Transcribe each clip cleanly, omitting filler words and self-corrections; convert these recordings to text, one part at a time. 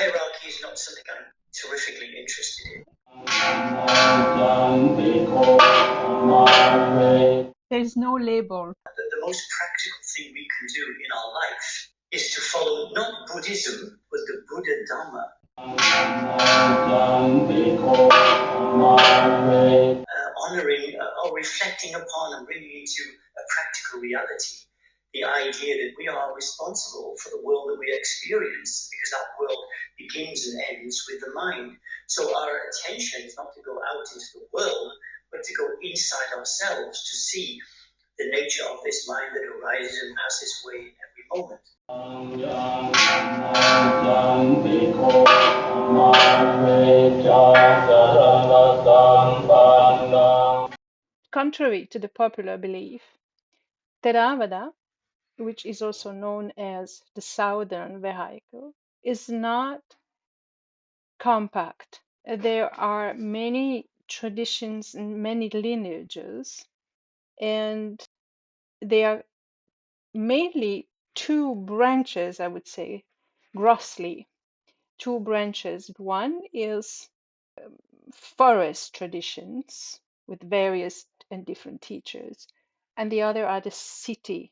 hierarchy is not something I'm terrifically interested in. There is no label. The most practical thing we can do in our life is to follow not Buddhism, but the Buddha Dhamma. Honoring or reflecting upon and bringing into a practical reality the idea that we are responsible for the world that we experience, because that world begins and ends with the mind. So our attention is not to go out into the world, but to go inside ourselves to see the nature of this mind that arises and passes away in every moment. Contrary to the popular belief, Theravada, which is also known as the southern vehicle, is not compact. There are many traditions and many lineages, and there are mainly two branches, I would say, grossly. Two branches. One is forest traditions with various and different teachers, and the other are the city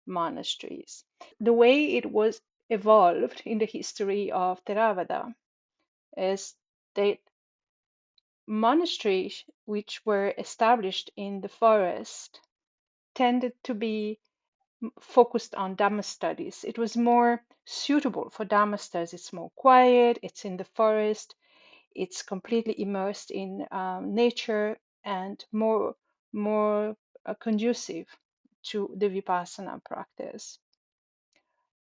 monasteries. The way it was evolved in the history of Theravada is that monasteries which were established in the forest tended to be focused on Dhamma studies. It was more suitable for Dhamma studies. It's more quiet, it's in the forest, it's completely immersed in nature, and more conducive to the Vipassana practice.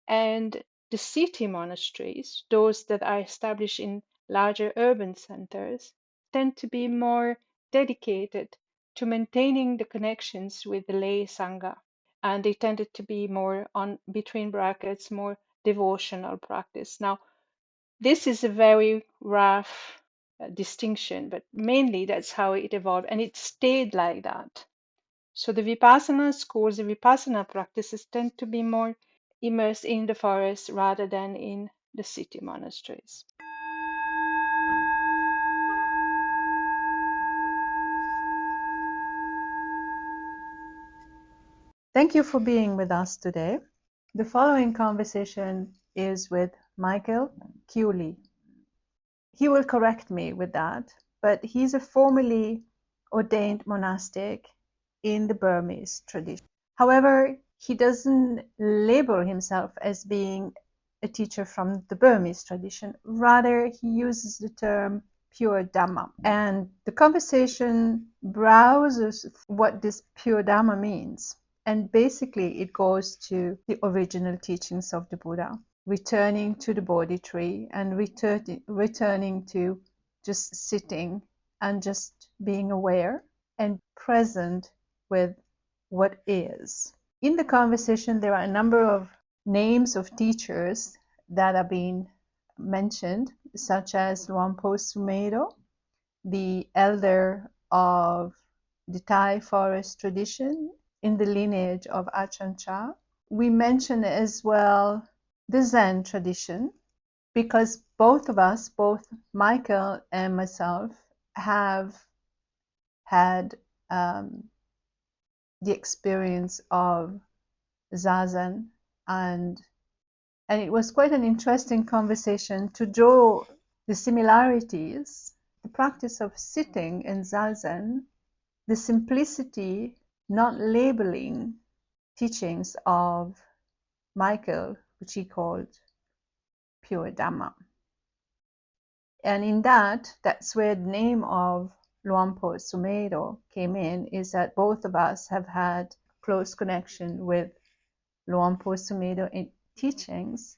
And the city monasteries, those that are established in larger urban centers, tend to be more dedicated to maintaining the connections with the lay Sangha. And they tended to be more on, between brackets, more devotional practice. Now, this is a very rough distinction, but mainly that's how it evolved, and it stayed like that. So the Vipassana schools, the Vipassana practices tend to be more immersed in the forest rather than in the city monasteries. Thank you for being with us today. The following conversation is with Michael Kewley. He will correct me with that, but he's a formerly ordained monastic in the Burmese tradition. However, he doesn't label himself as being a teacher from the Burmese tradition. Rather, he uses the term Pure Dhamma. And the conversation browses what this Pure Dhamma means. And basically, it goes to the original teachings of the Buddha, returning to the Bodhi tree and returning to just sitting and just being aware and present with what is. In the conversation, there are a number of names of teachers that are being mentioned, such as Luangpo Sumedho, the elder of the Thai forest tradition in the lineage of Ajahn Chah. We mention as well the Zen tradition, because both of us, both Michael and myself, have had the experience of Zazen, and it was quite an interesting conversation to draw the similarities, the practice of sitting in Zazen, the simplicity, not labeling teachings of Michael, which he called Pure Dhamma. And in that's where the name of Luangpo Sumedho came in, is that both of us have had close connection with Luangpo Sumedho in teachings.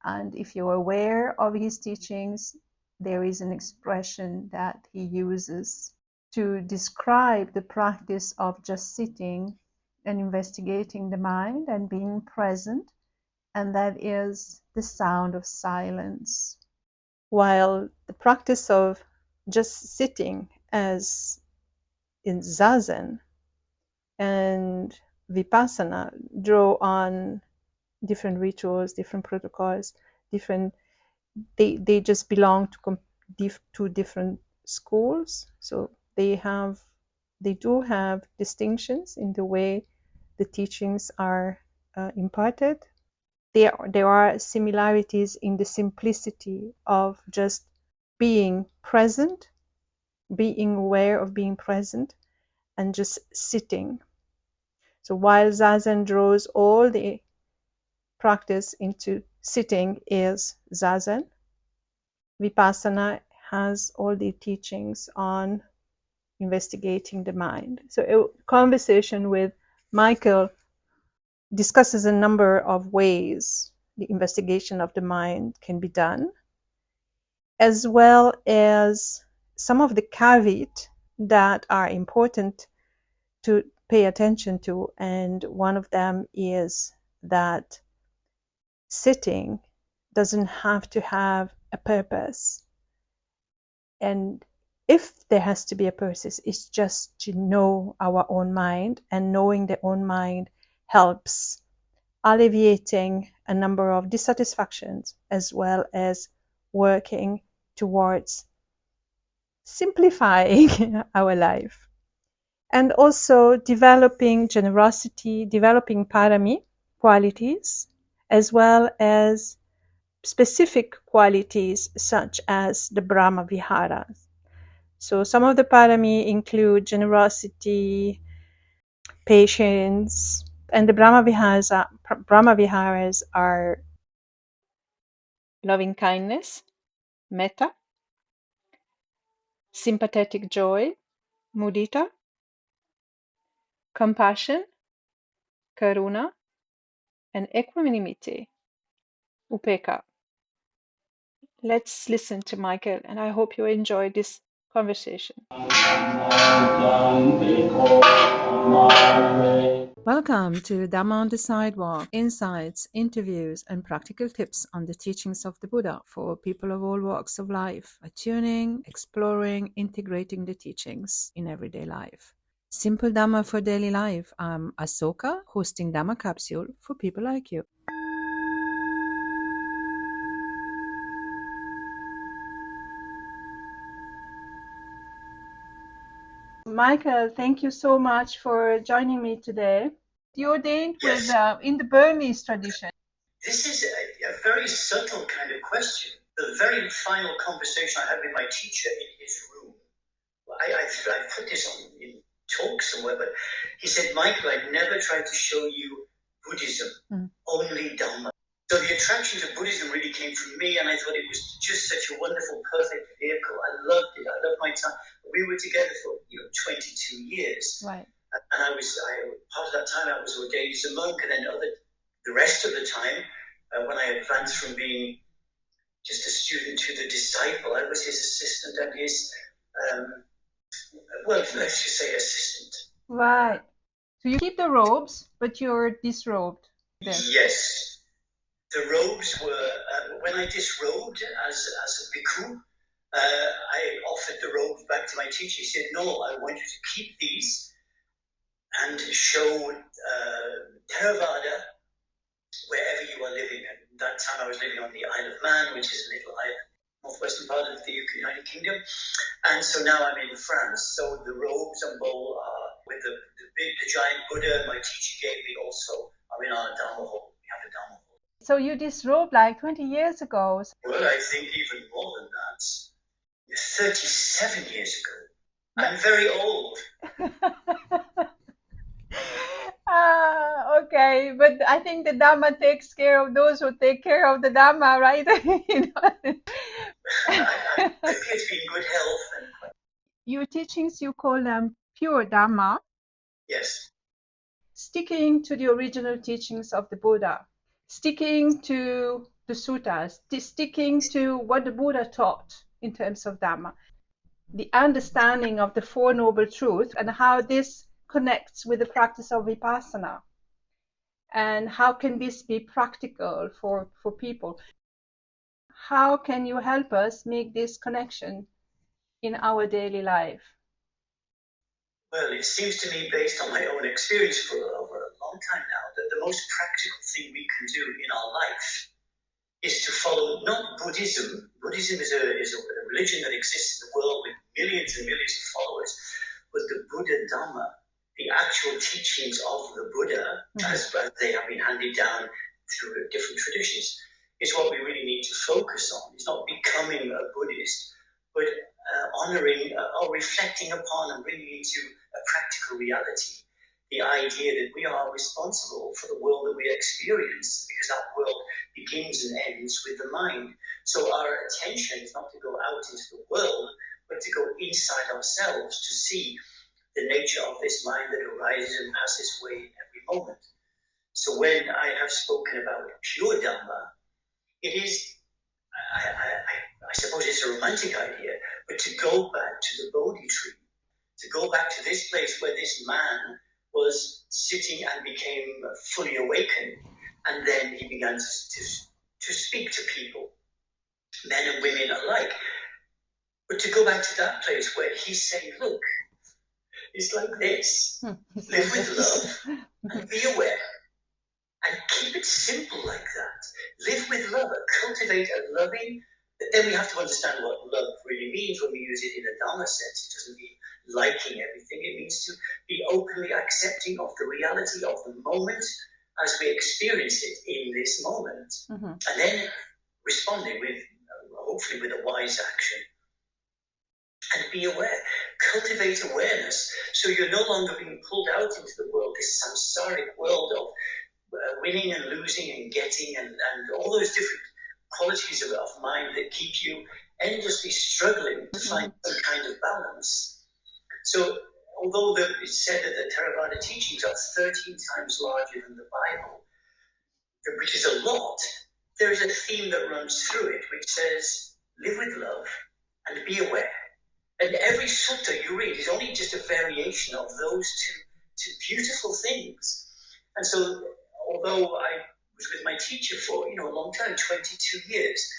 And if you're aware of his teachings, there is an expression that he uses to describe the practice of just sitting and investigating the mind and being present, and that is the sound of silence. While the practice of just sitting, as in Zazen and Vipassana, draw on different rituals, different protocols, different they just belong to two different schools. So they do have distinctions in the way the teachings are imparted. There are similarities in the simplicity of just being present, being aware of being present, and just sitting. So while Zazen draws all the practice into sitting is Zazen, Vipassana has all the teachings on investigating the mind. So a conversation with Michael discusses a number of ways the investigation of the mind can be done, as well as some of the caveats that are important to pay attention to. And one of them is that sitting doesn't have to have a purpose. And if there has to be a purpose, it's just to know our own mind, and knowing the own mind helps alleviating a number of dissatisfactions, as well as working towards simplifying our life. And also developing generosity, developing parami qualities, as well as specific qualities such as the Brahma Viharas. So some of the parami include generosity, patience, and the Brahma Viharas are loving kindness, metta, sympathetic joy, mudita, compassion, karuna, and equanimity, upekkha. Let's listen to Michael, and I hope you enjoy this conversation. Welcome to Dhamma on the Sidewalk, insights, interviews, and practical tips on the teachings of the Buddha for people of all walks of life, attuning, exploring, integrating the teachings in everyday life. Simple Dhamma for daily life. I'm Asoka, hosting Dhamma Capsule for people like you. Michael, thank you so much for joining me today. You ordained Yes. in the Burmese tradition. This is a very subtle kind of question. The very final conversation I had with my teacher in his room, I put this on in talk somewhere, but he said, Michael, I've never tried to show you Buddhism, only Dhamma. So the attraction to Buddhism really came from me, and I thought it was just such a wonderful, perfect vehicle. I loved it. I loved my time. We were together for 22 years. Right. And part of that time I was ordained as a monk, and then the rest of the time, when I advanced from being just a student to the disciple, I was his assistant and his, let's just say assistant. Right. So you keep the robes, but you're disrobed. Yes. The robes were, when I disrobed as a bhikkhu, I offered the robes back to my teacher. He said, no, I want you to keep these and show Theravada wherever you are living. At that time I was living on the Isle of Man, which is a little island, northwestern part of the United Kingdom. And so now I'm in France. So the robes and bowl are with the giant Buddha my teacher gave me also are in our Dhamma hall. We have a Dhamma hall. So you disrobed like 20 years ago. Well, I think even more than that. 37 years ago. I'm very old. Okay, but I think the Dhamma takes care of those who take care of the Dhamma, right? I appear to be in good health. Your teachings, you call them Pure Dhamma. Yes. Sticking to the original teachings of the Buddha, sticking to the suttas, sticking to what the Buddha taught in terms of Dhamma, the understanding of the Four Noble Truths and how this connects with the practice of Vipassana. And how can this be practical for people? How can you help us make this connection in our daily life? Well, it seems to me, based on my own experience for over a long time now, that the most practical thing we can do in our life is to follow not Buddhism. Buddhism is a religion that exists in the world with millions and millions of followers, but the Buddha Dhamma, the actual teachings of the Buddha, as they have been handed down through different traditions, is what we really need to focus on. It's not becoming a Buddhist, but honoring or reflecting upon and bringing into a practical reality the idea that we are responsible for the world that we experience, because that world begins and ends with the mind. So our attention is not to go out into the world, but to go inside ourselves to see the nature of this mind that arises and passes away in every moment. So when I have spoken about pure Dhamma, it is, I suppose it's a romantic idea, but to go back to the Bodhi tree, to go back to this place where this man was sitting and became fully awakened, and then he began to speak to people, men and women alike. But to go back to that place where he's saying, look, it's like this. Live with love and be aware. And keep it simple like that. Live with love, cultivate a loving. Then we have to understand what love really means when we use it in a Dhamma sense. It doesn't mean liking everything. It means to be openly accepting of the reality of the moment as we experience it in this moment. And then responding with, hopefully with a wise action. And be aware. Cultivate awareness. So you're no longer being pulled out into the world, this samsaric world of winning and losing and getting and all those different qualities of mind that keep you endlessly struggling to find some kind of balance. So although it's said that the Theravada teachings are 13 times larger than the Bible, which is a lot, there is a theme that runs through it which says, live with love and be aware. And every sutta you read is only just a variation of those two beautiful things. And so although I was with my teacher for a long time, 22 years,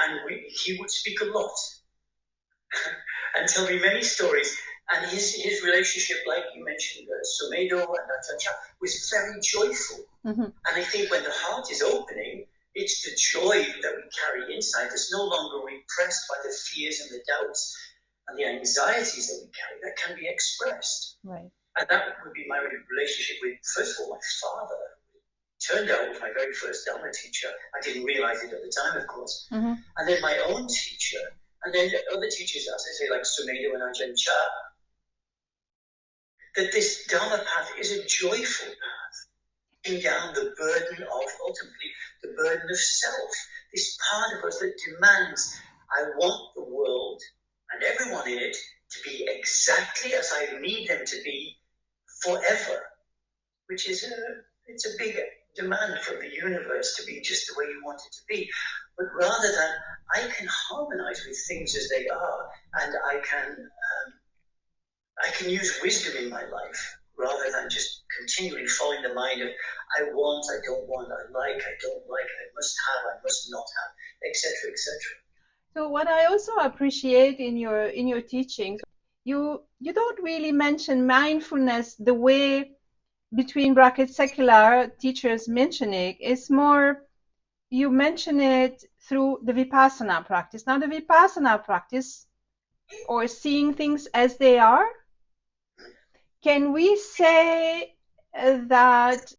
and he would speak a lot and tell me many stories. And his relationship, like you mentioned, Sumedo and Achacha, was very joyful. And I think when the heart is opening, it's the joy that we carry inside that's no longer repressed by the fears and the doubts and the anxieties that we carry, that can be expressed. Right. And that would be my relationship with, first of all, my father. Turned out was my very first Dhamma teacher. I didn't realize it at the time, of course. And then my own teacher, and then other teachers, as I say, like Sumedo and Ajahn Chah, that this Dhamma path is a joyful path, taking down the burden of, ultimately, the burden of self, this part of us that demands, I want the world and everyone in it to be exactly as I need them to be forever, which is it's a big demand from the universe to be just the way you want it to be. But rather than I can harmonize with things as they are, and I can use wisdom in my life rather than just continually following the mind of I want, I don't want, I like, I don't like, I must have, I must not have, etc., etc. So what I also appreciate in your teachings, you don't really mention mindfulness the way between brackets secular teachers mention it. It's more you mention it through the Vipassana practice. Now the Vipassana practice, or seeing things as they are, can we say that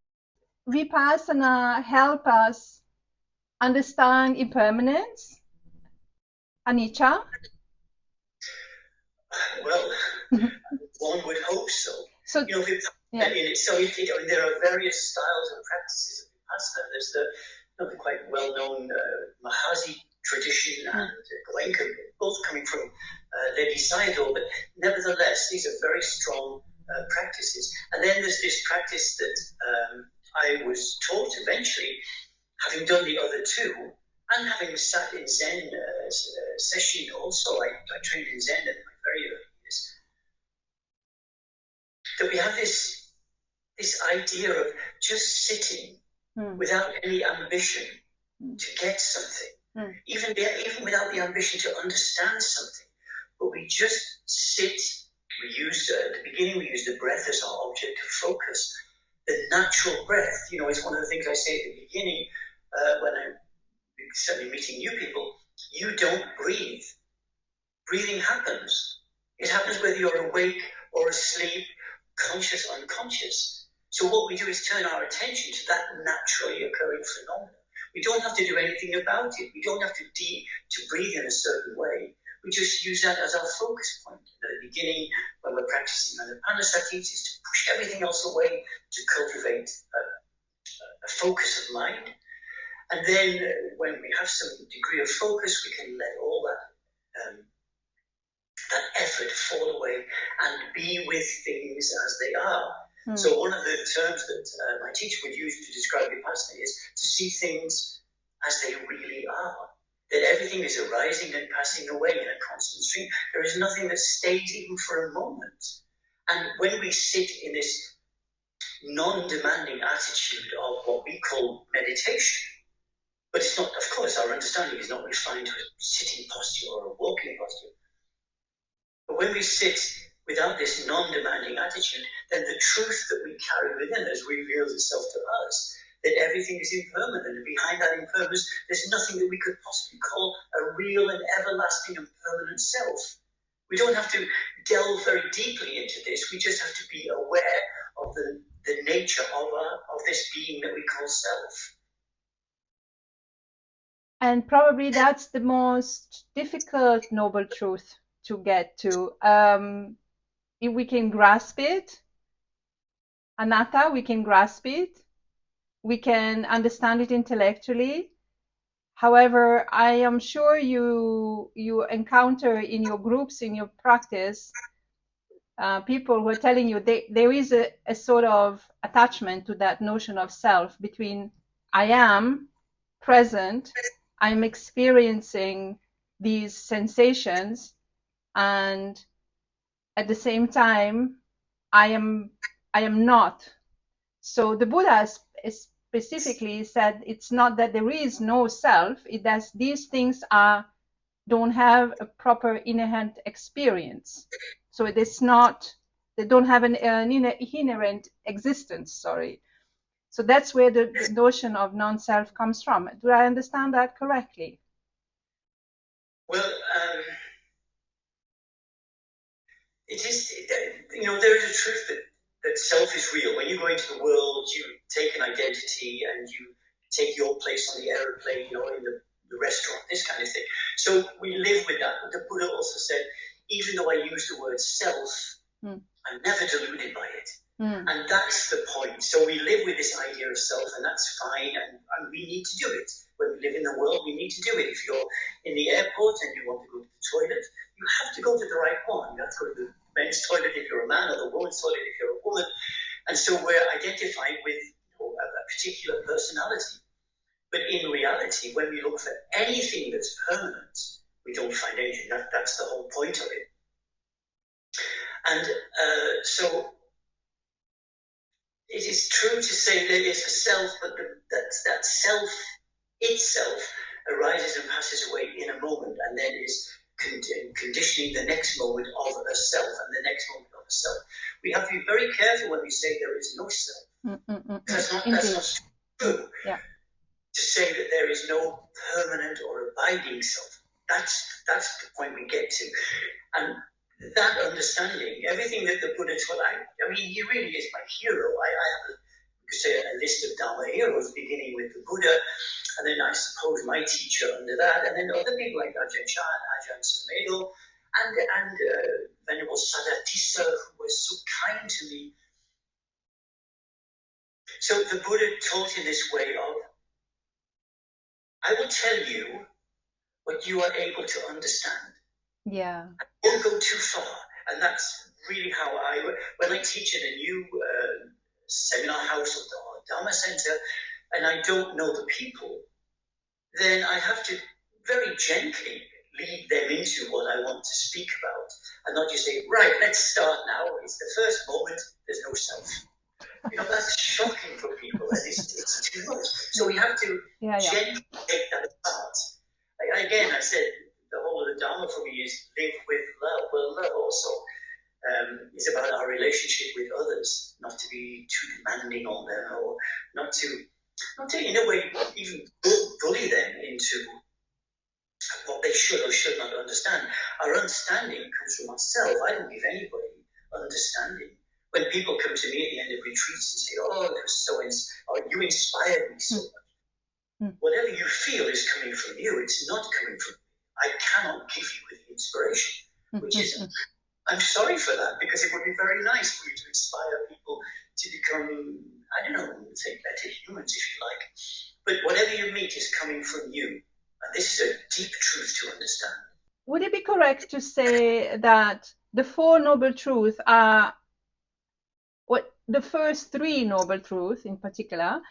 Vipassana help us understand impermanence, anicca? Well, one would hope so. So, there are various styles and practices of Vipassana. There's the quite well-known Mahasi tradition and Goenka, both coming from Ledi Sayadaw, but nevertheless, these are very strong practices. And then there's this practice that I was taught eventually, having done the other two, and having sat in Zen session also. I trained in Zen in my very early years. That we have this idea of just sitting without any ambition to get something, even without the ambition to understand something, but we just sit. We use at the beginning. We use the breath as our object of focus. The natural breath. It's one of the things I say at the beginning when I'm certainly meeting new people, you don't breathe. Breathing happens. It happens whether you're awake or asleep, conscious, unconscious. So what we do is turn our attention to that naturally occurring phenomenon. We don't have to do anything about it. We don't have to breathe in a certain way. We just use that as our focus point. At the beginning, when we're practicing Pañnadipa, is to push everything else away to cultivate a focus of mind. And then when we have some degree of focus, we can let all that effort fall away and be with things as they are. So one of the terms that my teacher would use to describe Vipassana is to see things as they really are. That everything is arising and passing away in a constant stream. There is nothing that stays even for a moment. And when we sit in this non-demanding attitude of what we call meditation, but it's not, of course, our understanding is not refined to a sitting posture or a walking posture. But when we sit without this non-demanding attitude, then the truth that we carry within us reveals itself to us, that everything is impermanent, and behind that impermanence, there's nothing that we could possibly call a real and everlasting and permanent self. We don't have to delve very deeply into this. We just have to be aware of the nature of this being that we call self. And probably that's the most difficult noble truth to get to. If we can grasp it, anatta, we can grasp it, we can understand it intellectually. However, I am sure you encounter in your groups, in your practice, people who are telling you there is a sort of attachment to that notion of self between I am present, I'm experiencing these sensations, and at the same time, I am not. So the Buddha specifically said it's not that there is no self, it that these things don't have a proper inherent experience. So it is not, they don't have an inherent existence, sorry. So that's where the notion of non-self comes from. Do I understand that correctly? Well, it is, there is a truth that self is real. When you go into the world, you take an identity and you take your place on the aeroplane, in the restaurant, this kind of thing. So we live with that. But the Buddha also said, even though I use the word self, I'm never deluded by it. And that's the point. So we live with this idea of self, and that's fine, and we need to do it. When we live in the world, we need to do it. If you're in the airport and you want to go to the toilet, you have to go to the right one. You have to go to the men's toilet if you're a man, or the woman's toilet if you're a woman. And so we're identified with a particular personality. But in reality, when we look for anything that's permanent, we don't find anything. That's the whole point of it. And so it is true to say there is a self, but that self itself arises and passes away in a moment, and then is conditioning the next moment of a self and the next moment of a self. We have to be very careful when we say there is no self. That's not true. Yeah. To say that there is no permanent or abiding self. That's the point we get to. And that understanding, everything that the Buddha taught, I mean, he really is my hero. I have a list of Dhamma heroes, beginning with the Buddha, and then I suppose my teacher under that, and then other people like Ajahn Chah and Ajahn Sumedho, and Venerable Sadatissa, who was so kind to me. So the Buddha taught in this way of, I will tell you what you are able to understand. Yeah. I won't go too far. And that's really how when I teach in a new seminar house or Dharma center, and I don't know the people, then I have to very gently lead them into what I want to speak about, and not just say, right, let's start now. It's the first moment, there's no self. That's shocking for people, and it's too much. So we have to gently take that apart. Again, I said, the whole of the Dharma for me is live with love. Well, love also is about our relationship with others, not to be too demanding on them, or not to in a way even bully them into should not understand. Our understanding comes from ourselves. I don't give anybody understanding. When people come to me at the end of retreats and say, oh, it was so you inspired me so much. Whatever you feel is coming from you. It's not coming from me. I cannot give you the inspiration, which is, I'm sorry for that, because it would be very nice for you to inspire people to become, I don't know, say better humans if you like. But whatever you meet is coming from you. And this is a deep truth to understand. Would it be correct to say that the Four Noble Truths are, what the first three Noble Truths in particular,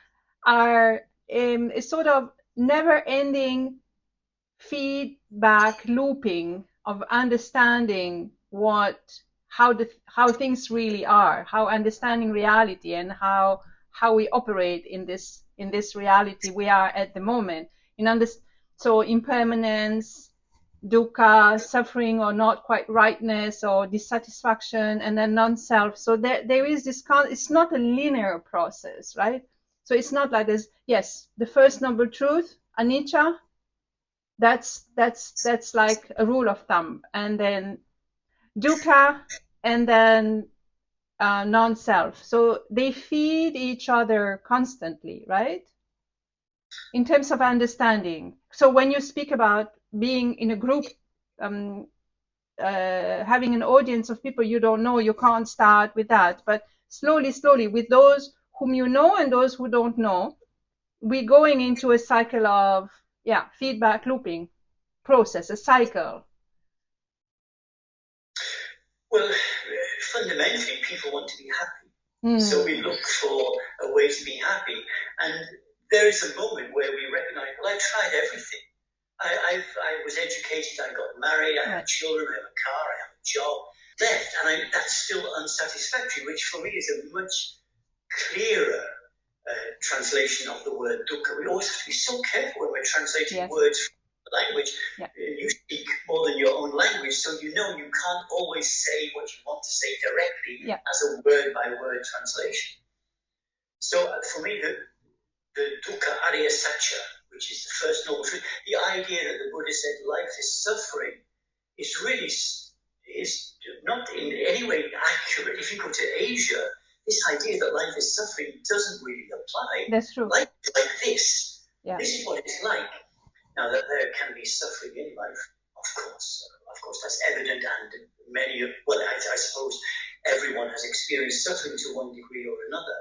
are a sort of never-ending feedback looping of understanding how things really are, how understanding reality and how we operate in this reality we are at the moment. So impermanence, dukkha, suffering or not quite rightness or dissatisfaction, and then non-self. So there is this it's not a linear process, right? So it's not like this. Yes, the first noble truth, anicca, that's like a rule of thumb, and then dukkha, and then non-self. So they feed each other constantly, right? In terms of understanding. So when you speak about being in a group, having an audience of people you don't know, you can't start with that. But slowly, with those whom you know and those who don't know, we're going into a cycle of feedback looping process, a cycle. Well, fundamentally, people want to be happy. So we look for a way to be happy. And there is a moment where we recognize, well, I tried everything. I was educated, I got married, I have children, I have a car, I have a job, left. And that's still unsatisfactory, which for me is a much clearer translation of the word dukkha. We always have to be so careful when we're translating words from the language. You speak more than your own language, so you know you can't always say what you want to say directly as a word-by-word translation. So for me, the dukkha ariya satya, which is the first noble truth, the idea that the Buddha said life is suffering, is really is not in any way accurate. If you go to Asia, this idea that life is suffering doesn't really apply. That's true. Life is like this. Yeah. This is what it's like. Now, that there can be suffering in life, of course that's evident, and I suppose everyone has experienced suffering to one degree or another.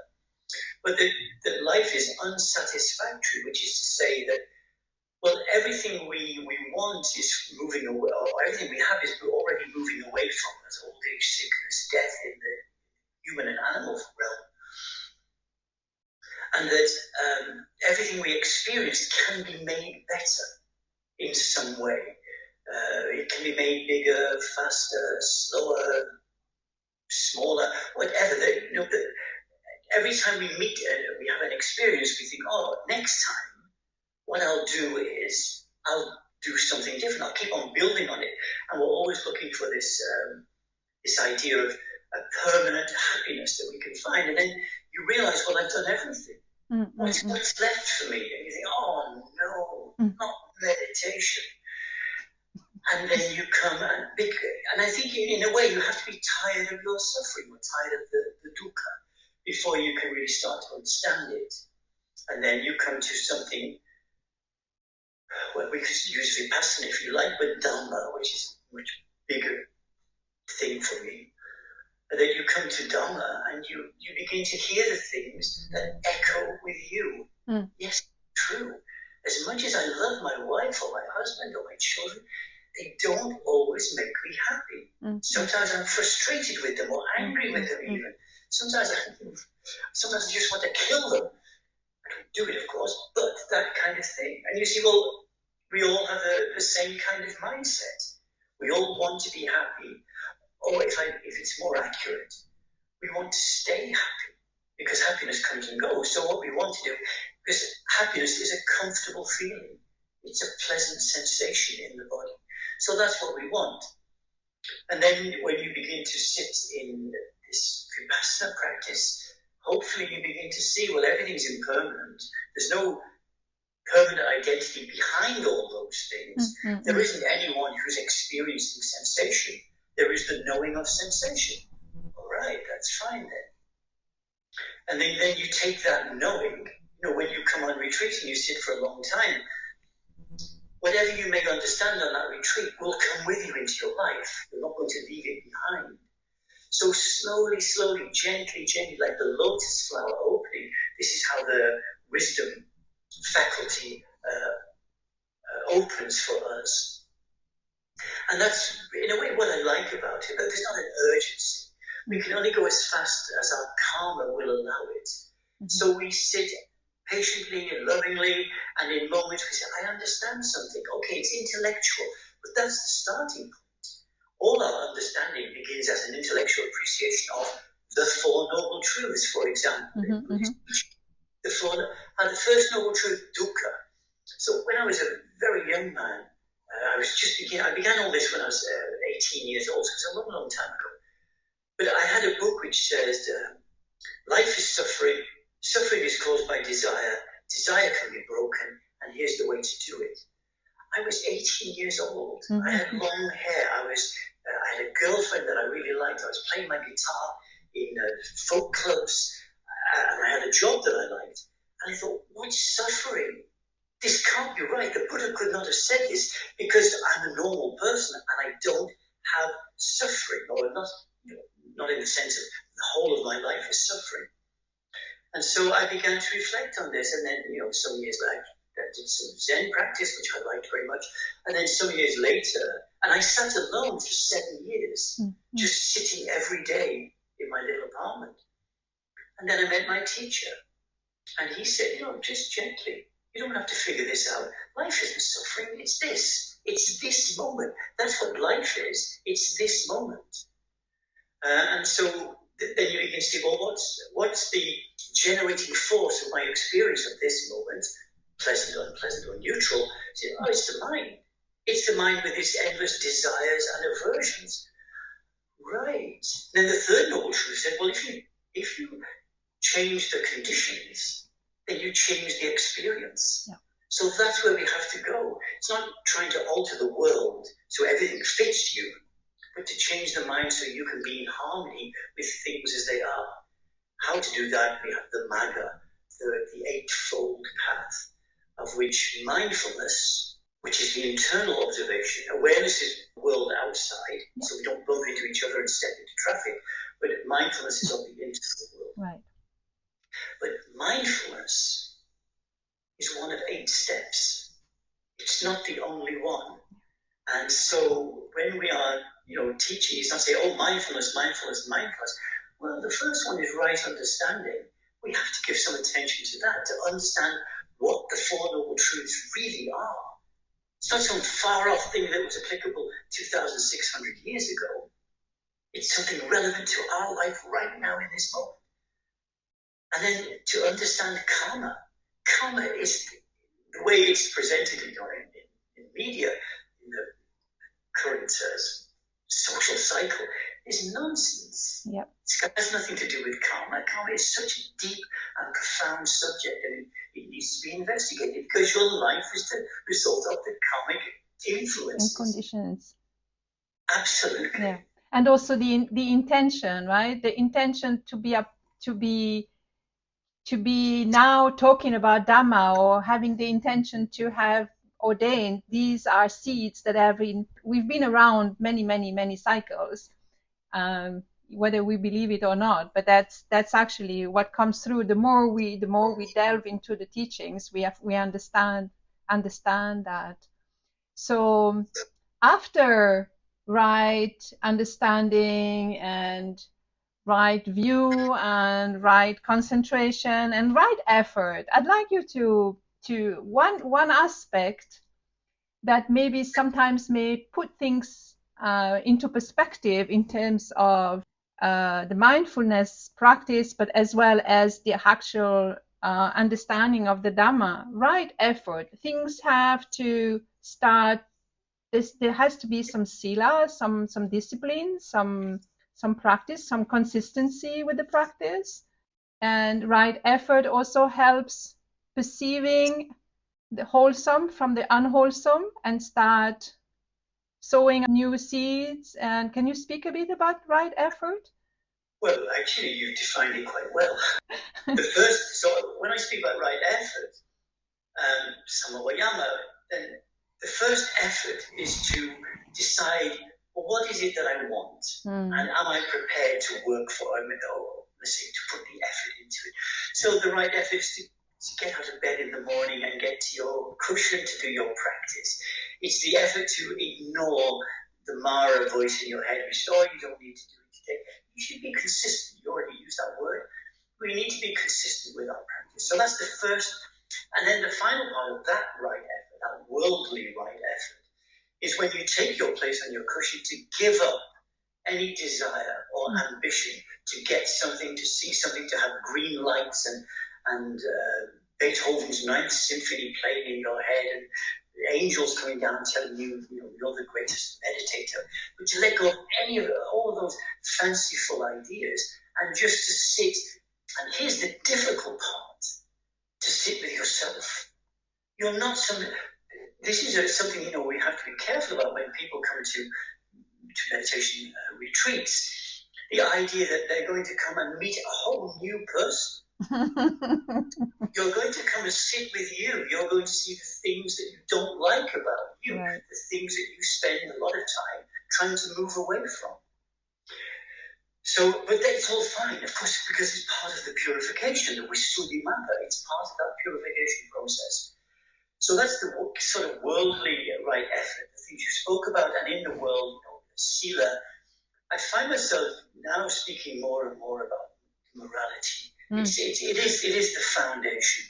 But that life is unsatisfactory, which is to say that, well, everything we want is moving away, or everything we have is already moving away from us, old age, sickness, death in the human and animal realm. And that everything we experience can be made better in some way. It can be made bigger, faster, slower, smaller, whatever. Every time we meet, we have an experience, we think, oh, next time, what I'll do is I'll do something different. I'll keep on building on it. And we're always looking for this idea of a permanent happiness that we can find. And then you realize, well, I've done everything. What's left for me? And you think, oh, no, not meditation. And then you come, and I think in a way you have to be tired of your suffering, or tired of the dukkha, before you can really start to understand it. And then you come to something, well, we could use Vipassana if you like, but Dhamma, which is a much bigger thing for me. And then you come to Dhamma and you begin to hear the things that echo with you. Yes, true. As much as I love my wife or my husband or my children, they don't always make me happy. Sometimes I'm frustrated with them or angry with them even. Sometimes I just want to kill them. I don't do it, of course, but that kind of thing. And you see, well, we all have the same kind of mindset. We all want to be happy. Or if it's more accurate, we want to stay happy, because happiness comes and goes. So what we want to do, because happiness is a comfortable feeling. It's a pleasant sensation in the body. So that's what we want. And then when you begin to sit in this Vipassana practice, hopefully you begin to see, well, everything's impermanent. There's no permanent identity behind all those things. There isn't anyone who's experiencing sensation. There is the knowing of sensation. All right, that's fine then. And then you take that knowing, when you come on retreat and you sit for a long time, whatever you may understand on that retreat will come with you into your life. You're not going to leave it behind. So slowly, slowly, gently, gently, like the lotus flower opening, this is how the wisdom faculty opens for us. And that's, in a way, what I like about it. But there's not an urgency. We can only go as fast as our karma will allow it. So we sit patiently and lovingly, and in moments we say, I understand something. Okay, it's intellectual, but that's the starting point. All our understanding begins as an intellectual appreciation of the Four Noble Truths, for example. The first Noble Truth, dukkha. So when I was a very young man, I began all this when I was 18 years old, so it was a long, long time ago. But I had a book which says, life is suffering. Suffering is caused by desire. Desire can be broken, and here's the way to do it. I was 18 years old. I had long hair. I had a girlfriend that I really liked. I was playing my guitar in folk clubs, and I had a job that I liked. And I thought, what's suffering? This can't be right. The Buddha could not have said this because I'm a normal person and I don't have suffering, or not in the sense of the whole of my life is suffering. And so I began to reflect on this, and then, some years later, I did some Zen practice, which I liked very much. And then some years later, and I sat alone for 7 years, just sitting every day in my little apartment. And then I met my teacher, and he said, just gently, you don't have to figure this out. Life isn't suffering, it's this. It's this moment. That's what life is. It's this moment. And so then you begin to say, well, what's the generating force of my experience of this moment, pleasant, unpleasant, or neutral? Say, it's the mind. It's the mind with its endless desires and aversions. Right. Then the third Noble Truth said, well, if you change the conditions, then you change the experience. Yeah. So that's where we have to go. It's not trying to alter the world so everything fits you, but to change the mind so you can be in harmony with things as they are. How to do that? We have the Magga, the Eightfold Path, of which mindfulness, which is the internal observation, awareness is the world outside, so we don't bump into each other and step into traffic, but mindfulness is of the internal world. Right. But mindfulness is one of 8 steps. It's not the only one. And so when we are, teaching, it's not saying, mindfulness, mindfulness, mindfulness. Well, the first one is right understanding. We have to give some attention to that, to understand what the Four Noble Truths really are. It's not some far-off thing that was applicable 2,600 years ago. It's something relevant to our life right now in this moment. And then to understand karma. Karma is the way it's presented in media, in the current social cycle, is nonsense. Yep. It has nothing to do with karma. Karma is such a deep and profound subject, and it needs to be investigated because your life is the result of the karmic influences and conditions. Absolutely. Yeah, and also the intention, right? The intention to be now talking about Dhamma, or having the intention to have ordained. These are seeds that we've been around many cycles, whether we believe it or not. But that's actually what comes through. The more we delve into the teachings, we understand that. So after right understanding and right view and right concentration and right effort, I'd like you to one aspect that maybe sometimes may put things into perspective in terms of the mindfulness practice, but as well as the actual understanding of the Dhamma. Right effort. Things have to start. There has to be some sila, some discipline, some practice, some consistency with the practice. And right effort also helps perceiving the wholesome from the unwholesome and start sowing new seeds. And can you speak a bit about right effort? Well, actually, you've defined it quite well. So when I speak about right effort, samavayama, then the first effort is to decide, well, what is it that I want? And am I prepared to work for it? Or let's say to put the effort into it. So the right effort is to get out of bed in the morning and get to your cushion to do your practice. It's the effort to ignore the Mara voice in your head, which says, oh, you don't need to do it today. You should be consistent. You already used that word. We need to be consistent with our practice. So that's the first. And then the final part of that right effort, that worldly right effort, is when you take your place on your cushion to give up any desire or ambition to get something, to see something, to have green lights and Beethoven's Ninth Symphony playing in your head and angels coming down and telling you, you're the greatest meditator. But to let go of any of all of those fanciful ideas and just to sit. And here's the difficult part: to sit with yourself. You're not some. This is something we have to be careful about when people come to meditation retreats. The idea that they're going to come and meet a whole new person. You're going to come and sit with you. You're going to see the things that you don't like about you, right. The things that you spend a lot of time trying to move away from. So, but that's all fine, of course, because it's part of the purification, the Visuddhimagga. It's part of that purification process. So that's the sort of worldly right effort, the things you spoke about, and in the world, sila. I find myself now speaking more and more about morality. It is the foundation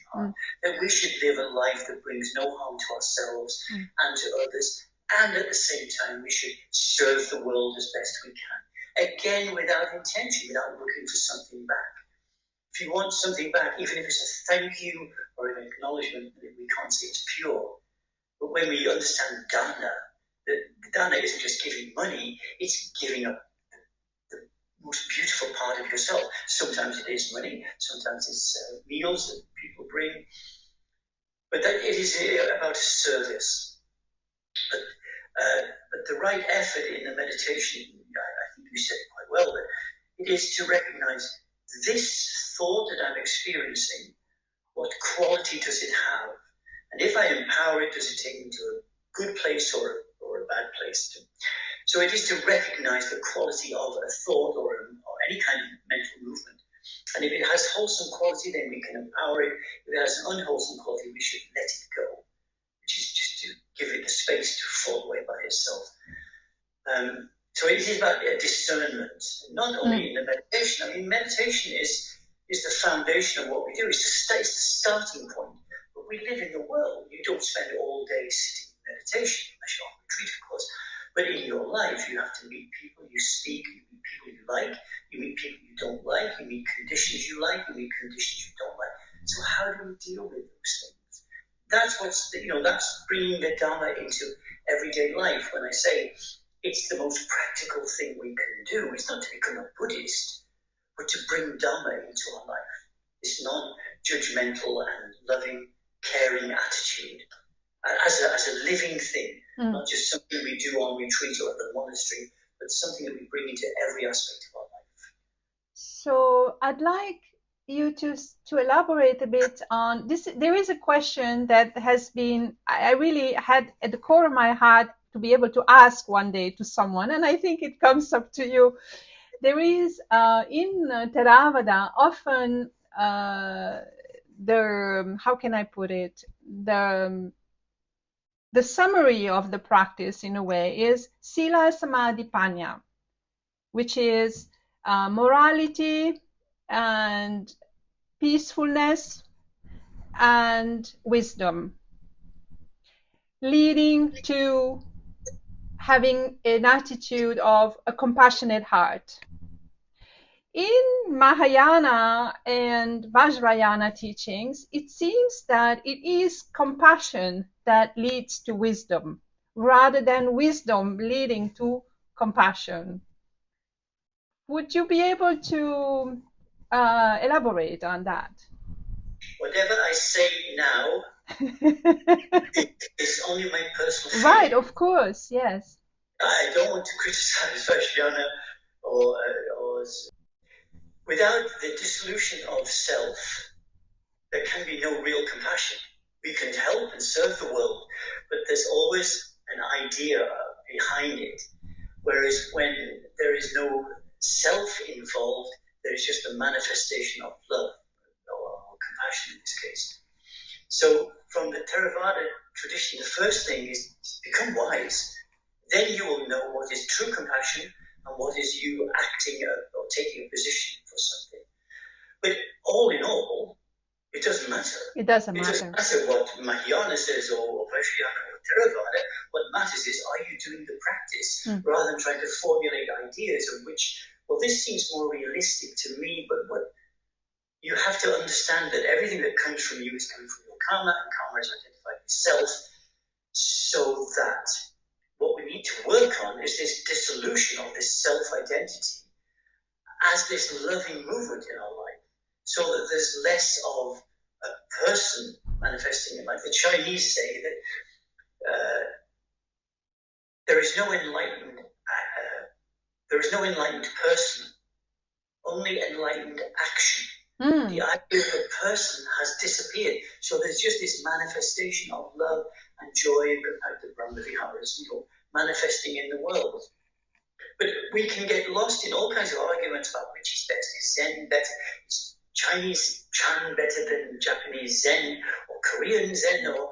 that we should live a life that brings no harm to ourselves and to others, and at the same time we should serve the world as best we can. Again, without intention, without looking for something back. If you want something back, even if it's a thank you or an acknowledgement, we can't say it's pure. But when we understand dana, that dana isn't just giving money, it's giving up the most beautiful part of yourself. Sometimes it is money, sometimes it's meals that people bring. But that it is about a service. But the right effort in the meditation, I think you said it quite well, that it is to recognize this thought that I'm experiencing, what quality does it have? And if I empower it, does it take me to a good place or a bad place? So it is to recognize the quality of a thought or any kind of mental movement. And if it has wholesome quality, then we can empower it. If it has an unwholesome quality, we should let it go, which is just to give it the space to fall away by itself. So it is about discernment, not only in the meditation. I mean, meditation is the foundation of what we do. It's the starting point. But we live in the world. You don't spend all day sitting in meditation, unless you're on retreat, of course. But in your life, you have to meet people, you speak, you meet people you like, you meet people you don't like, you meet conditions you like, you meet conditions you don't like. So how do we deal with those things? That's that's bringing the Dhamma into everyday life. When I say it's the most practical thing we can do, it's not to become a Buddhist, but to bring Dhamma into our life. This non-judgmental and loving, caring attitude as a living thing, not just something we do on retreat or at the monastery, but something that we bring into every aspect of our life. So I'd like you to elaborate a bit on this. There is a question that has been, I really had at the core of my heart to be able to ask one day to someone, and I think it comes up to you. There is in Theravada often how can I put it, the summary of the practice in a way is sila, samadhi, panya, which is morality and peacefulness and wisdom, leading to having an attitude of a compassionate heart. In Mahayana and Vajrayana teachings, it seems that it is compassion that leads to wisdom, rather than wisdom leading to compassion. Would you be able to elaborate on that? Whatever I say now It's only my personal feeling. Right, of course, yes. I don't want to criticize Vajrayana or without the dissolution of self, there can be no real compassion. We can help and serve the world, but there's always an idea behind it. Whereas when there is no self involved, there is just a manifestation of love or compassion in this case. So from the Theravada tradition, the first thing is become wise. Then you will know what is true compassion and what is you acting or taking a position for something. But all in all, it doesn't matter. It doesn't It matter. doesn't matter what Mahayana says or Vajrayana or Theravada. What matters is, are you doing the practice rather than trying to formulate ideas of which, well, this seems more realistic to me, but what you have to understand that everything that comes from you is coming from your karma, and karma is identified with self, so that what we need to work on is this dissolution of this self-identity as this loving movement in our life, so that there's less of a person manifesting it. Like the Chinese say that there is no enlightened person, only enlightened action. The idea of a person has disappeared. So there's just this manifestation of love and joy and Brahma-viharas, manifesting in the world. But we can get lost in all kinds of arguments about which is best. Is Zen better? Is Chinese Chan better than Japanese Zen? Or Korean Zen? Or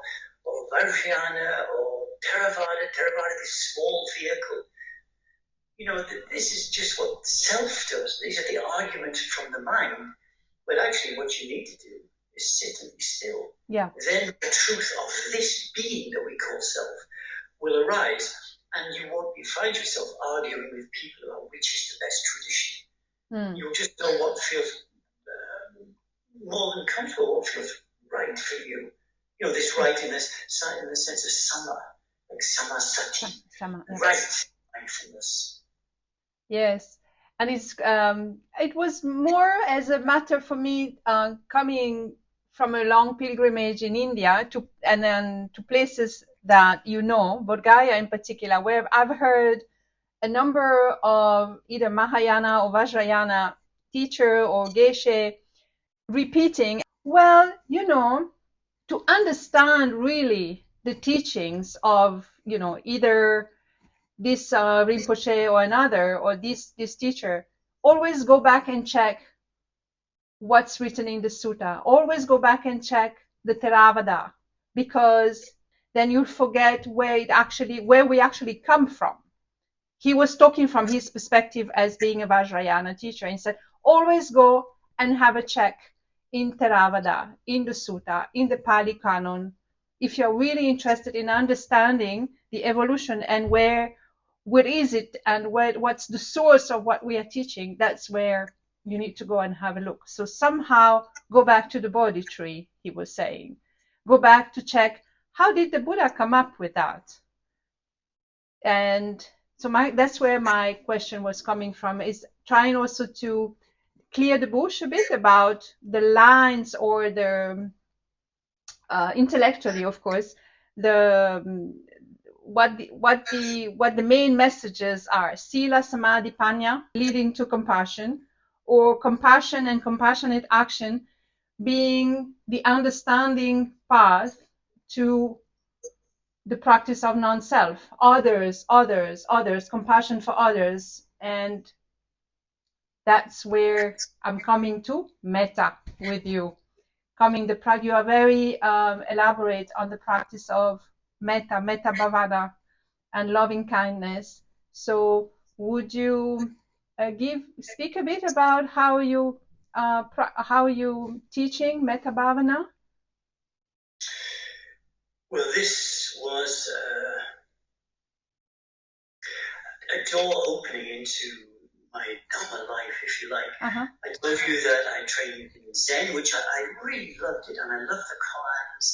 Vajrayana? Or Theravada? Theravada, this small vehicle. This is just what self does. These are the arguments from the mind. But actually what you need to do is sit and be still. Yeah. Then the truth of this being that we call self will arise, and you won't find yourself arguing with people about which is the best tradition. You'll just know what feels more than comfortable, what feels right for you. This right in the sense of sama, like samasati, right mindfulness. Yes. And it was more as a matter for me coming from a long pilgrimage in India and then to places that Bodh Gaya in particular, where I've heard a number of either Mahayana or Vajrayana teacher or geshe repeating, well, to understand really the teachings of, either this Rinpoche or another, or this teacher, always go back and check what's written in the sutta. Always go back and check the Theravada, because then you'll forget where we actually come from. He was talking from his perspective as being a Vajrayana teacher, and said, always go and have a check in Theravada, in the sutta, in the Pali Canon, if you're really interested in understanding the evolution and where is it and what's the source of what we are teaching. That's where you need to go and have a look. So somehow go back to the Bodhi tree, he was saying. Go back to check, how did the Buddha come up with that? And so that's where my question was coming from, is trying also to clear the bush a bit about the lines, or the intellectually, of course, what the main messages are: sila, samadhi, panya, leading to compassion, or compassion and compassionate action being the understanding path to the practice of non-self, others, compassion for others. And that's where I'm coming to metta with you. You are very elaborate on the practice of metta bhavana, and loving kindness. So would you speak a bit about how you teaching metta bhavana? Well, this was a door opening into my Dhamma life, if you like. I told you that I trained in Zen, which I really loved it, and I loved the koans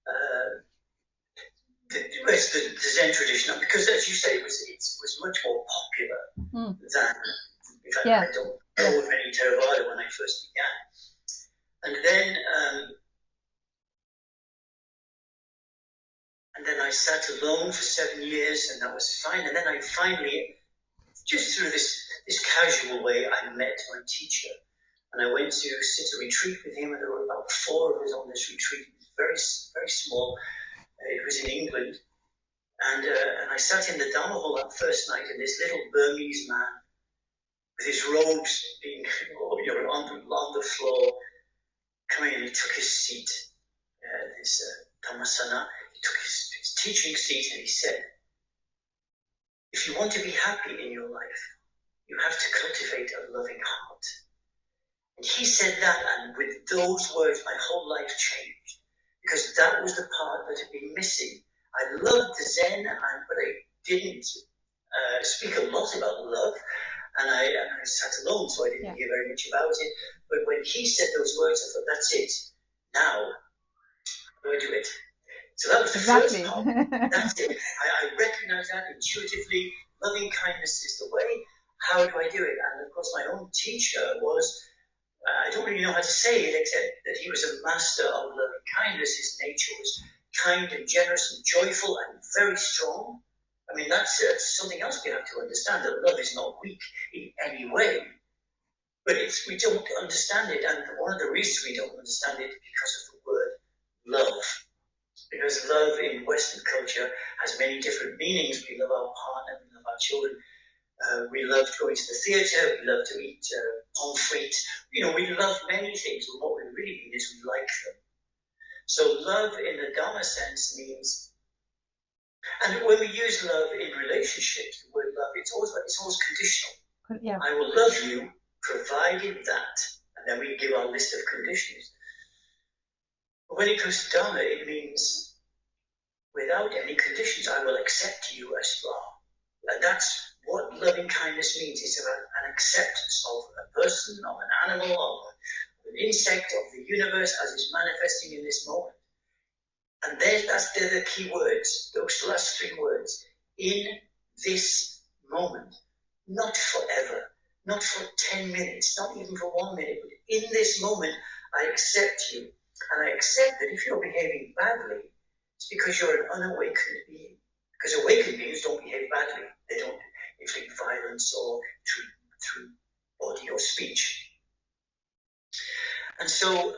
and the Zen tradition, because, as you say, it was much more popular than. In fact, I don't know of any Theravada when I first began. And then then I sat alone for 7 years, and that was fine. And then I finally, just through this casual way, I met my teacher. And I went to sit a retreat with him, and there were about 4 of us on this retreat. It was very, very small. It was in England. And I sat in the Dhamma hall that first night, and this little Burmese man with his robes being on the floor, coming in, he took his seat, this Dhammasana, he took his teaching seat, and he said, if you want to be happy in your life, you have to cultivate a loving heart. And he said that, and with those words, my whole life changed, because that was the part that had been missing. I loved the Zen, but I didn't speak a lot about love, and I sat alone, so I didn't hear very much about it. But when he said those words, I thought, that's it. Now, how do I do it? So that was the first part. That's it. I recognize that intuitively. Loving kindness is the way. How do I do it? And of course, my own teacher was, I don't really know how to say it, except that he was a master of loving kindness. His nature was kind and generous and joyful and very strong. I mean, that's something else we have to understand, that love is not weak in any way. But we don't understand it, and one of the reasons we don't understand it is because of the word love. Because love in Western culture has many different meanings. We love our partner, we love our children, we love going to the theatre, we love to eat pommes frites. We love many things, but what we really mean is we like them. So love in the Dhamma sense means, and when we use love in relationships, the word love, it's always conditional. Yeah. I will love you provided that, and then we give our list of conditions. But when it comes to Dhamma, it means without any conditions, I will accept you as you are. And that's what loving kindness means. It's about an acceptance of a person, of an animal, of an insect, of the universe as it's manifesting in this moment. And they're the key words, those last 3 words. In this moment, not forever, not for 10 minutes, not even for 1 minute, but in this moment, I accept you. And I accept that if you're behaving badly, it's because you're an unawakened being. Because awakened beings don't behave badly. They don't inflict violence or through body or speech. And so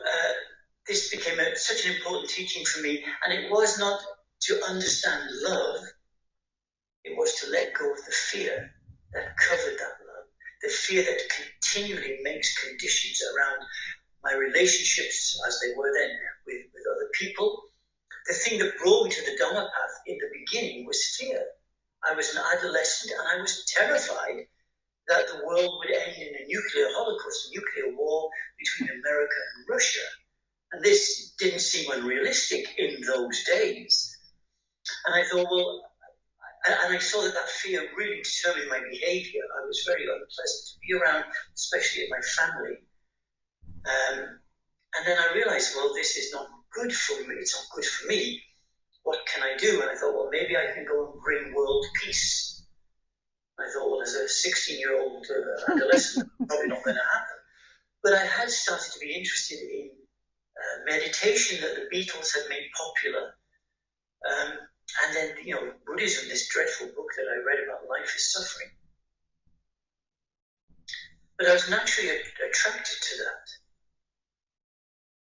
this became such an important teaching for me. And it was not to understand love. It was to let go of the fear that covered that love. The fear that continually makes conditions around my relationships as they were then with other people. The thing that brought me to the Dhamma path in the beginning was fear. I was an adolescent and I was terrified that the world would end in a nuclear holocaust, a nuclear war between America and Russia. And this didn't seem unrealistic in those days. And I thought, well, and I saw that fear really determined my behavior. I was very unpleasant to be around, especially in my family. And then I realized, well, this is not good for me. It's not good for me. What can I do? And I thought, well, maybe I can go and bring world peace. I thought, well, as a 16-year-old adolescent, probably not going to happen. But I had started to be interested in meditation that the Beatles had made popular. And then, Buddhism, this dreadful book that I read about life is suffering. But I was naturally attracted to that.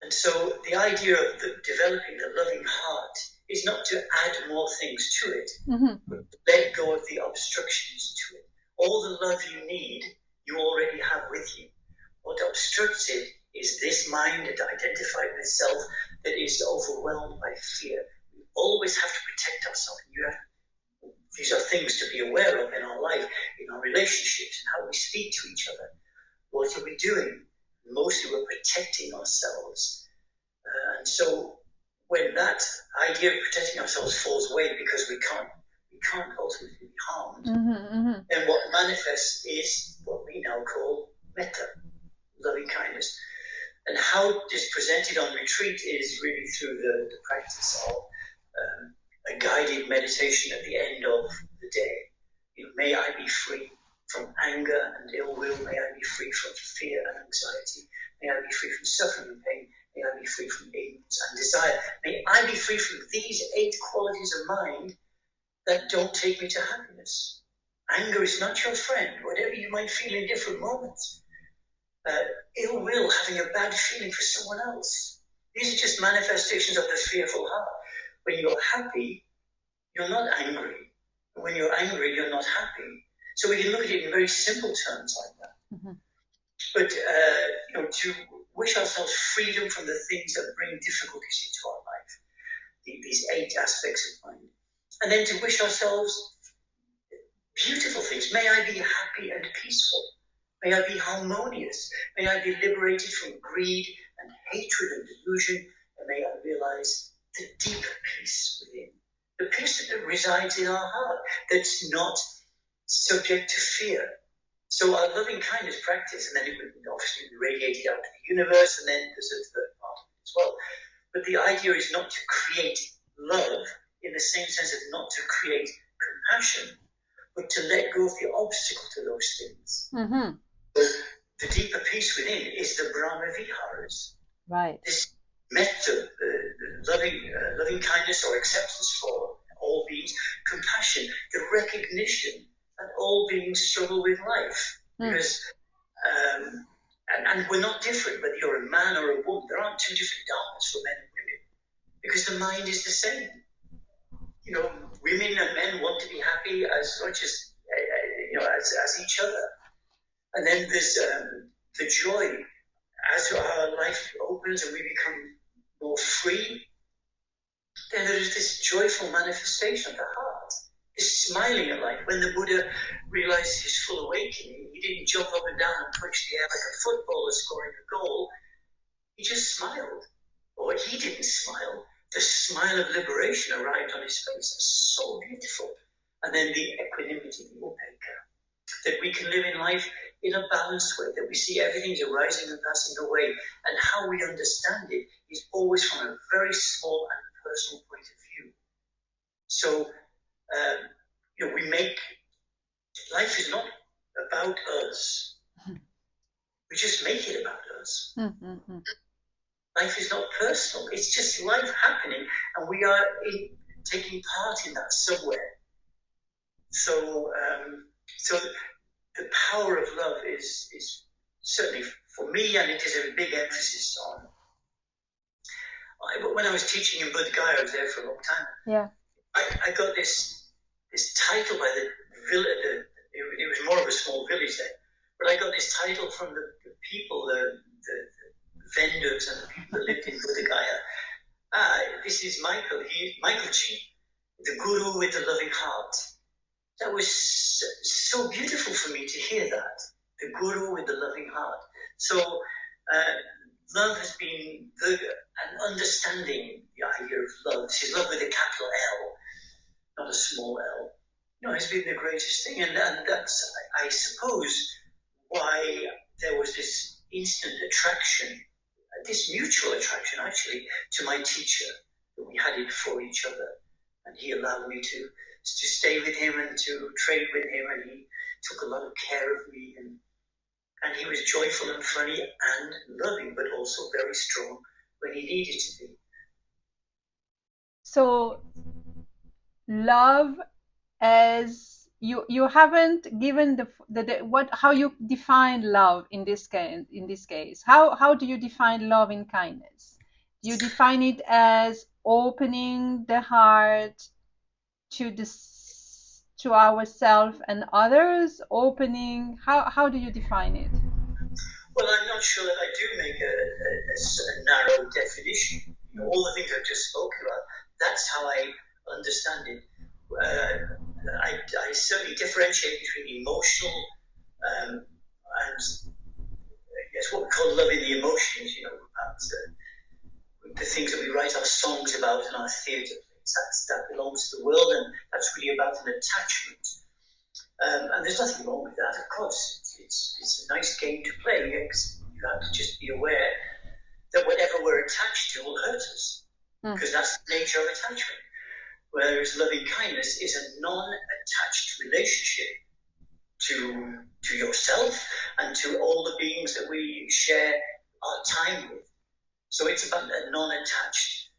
And so the idea of developing the loving heart is not to add more things to it, but to let go of the obstructions to it. All the love you need, you already have with you. What obstructs it is this mind that identifies with self that is overwhelmed by fear. We always have to protect ourselves. These are things to be aware of in our life, in our relationships, and how we speak to each other. What are we doing? Mostly we're protecting ourselves. And so when that idea of protecting ourselves falls away because we can't ultimately be harmed, then what manifests is what we now call metta, loving kindness. And how it's presented on retreat is really through the practice of a guided meditation at the end of the day. May I be free from anger and ill will. May I be free from fear and anxiety. May I be free from suffering and pain. May I be free from ignorance and desire. May I be free from these 8 qualities of mind that don't take me to happiness. Anger is not your friend, whatever you might feel in different moments. Ill will, having a bad feeling for someone else. These are just manifestations of the fearful heart. When you're happy, you're not angry. When you're angry, you're not happy. So we can look at it in very simple terms like that. Mm-hmm. But to wish ourselves freedom from the things that bring difficulties into our life, these 8 aspects of mind. And then to wish ourselves beautiful things. May I be happy and peaceful. May I be harmonious. May I be liberated from greed and hatred and delusion. And may I realize the deep peace within. The peace that resides in our heart, that's not subject to fear. So our loving kindness practice, and then it would obviously be radiated out to the universe, and then there's a third part of it as well. But the idea is not to create love in the same sense as not to create compassion, but to let go of the obstacle to those things. Mm-hmm. The deeper peace within is the Brahma Viharas. Right. This metta, the loving kindness or acceptance for all beings, compassion, the recognition that all beings struggle with life. Because, and we're not different, whether you're a man or a woman. There aren't 2 different dharmas for men and women, because the mind is the same. Women and men want to be happy as much as each other. And then there's the joy as our life opens and we become more free. Then there is this joyful manifestation of the heart, this smiling at life. When the Buddha realized his full awakening, he didn't jump up and down and punch the air like a footballer scoring a goal. He just smiled, or he didn't smile. The smile of liberation arrived on his face. It's so beautiful. And then the equanimity, the upekkha, that we can live in life in a balanced way, that we see everything's arising and passing away, and how we understand it is always from a very small and personal point of view. So, we make, life is not about us. We just make it about us. Mm-hmm. Life is not personal. It's just life happening, and we are taking part in that somewhere. So the power of love is certainly for me, and it is a big emphasis on. When I was teaching in Bodhi, I was there for a long time. Yeah. I got this title by the village. It was more of a small village there, but I got this title from the people, the vendors and the people that lived in Bodhi. This is Michael G, the Guru with the loving heart. That was so beautiful for me to hear that, the Guru with the loving heart. So love has been an understanding the idea of love. This is love with a capital L, not a small L. Has been the greatest thing, and that's, I suppose, why there was this instant attraction, this mutual attraction actually, to my teacher, that we had it for each other, and he allowed me to stay with him and to trade with him, and he took a lot of care of me, and he was joyful and funny and loving, but also very strong when he needed to be. So love, as you haven't given how you define love in this case. How do you define love in kindness? Do you define it as opening the heart to ourselves and others? How do you define it? Well, I'm not sure that I do make a narrow definition. All the things I've just spoken about, that's how I understand it. I certainly differentiate between emotional and what we call loving the emotions, the things that we write our songs about in our theatre plays. That belongs to the world, and that's really about an attachment. And there's nothing wrong with that, of course. It's a nice game to play. You have to just be aware that whatever we're attached to will hurt us, because that's the nature of attachment. Whereas loving kindness is a non-attached relationship to yourself and to all the beings that we share our time with. So it's about a non-attached,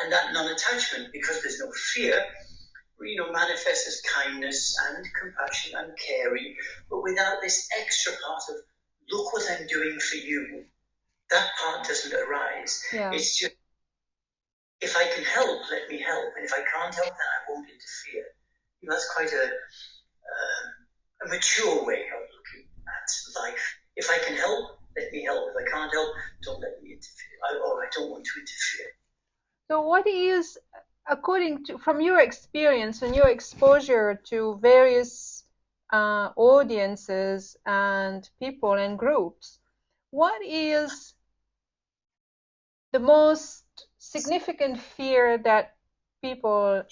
and that non-attachment, because there's no fear, manifests as kindness and compassion and caring, but without this extra part of, look what I'm doing for you. That part doesn't arise. Yeah. It's just, if I can help, let me help, and if I can't help, then I won't interfere. That's quite a mature way of looking at life. If I can help, let me help. If I can't help, don't let me interfere. I don't want to interfere. So what is, according to, from your experience and your exposure to various audiences and people and groups, what is the most significant fear that people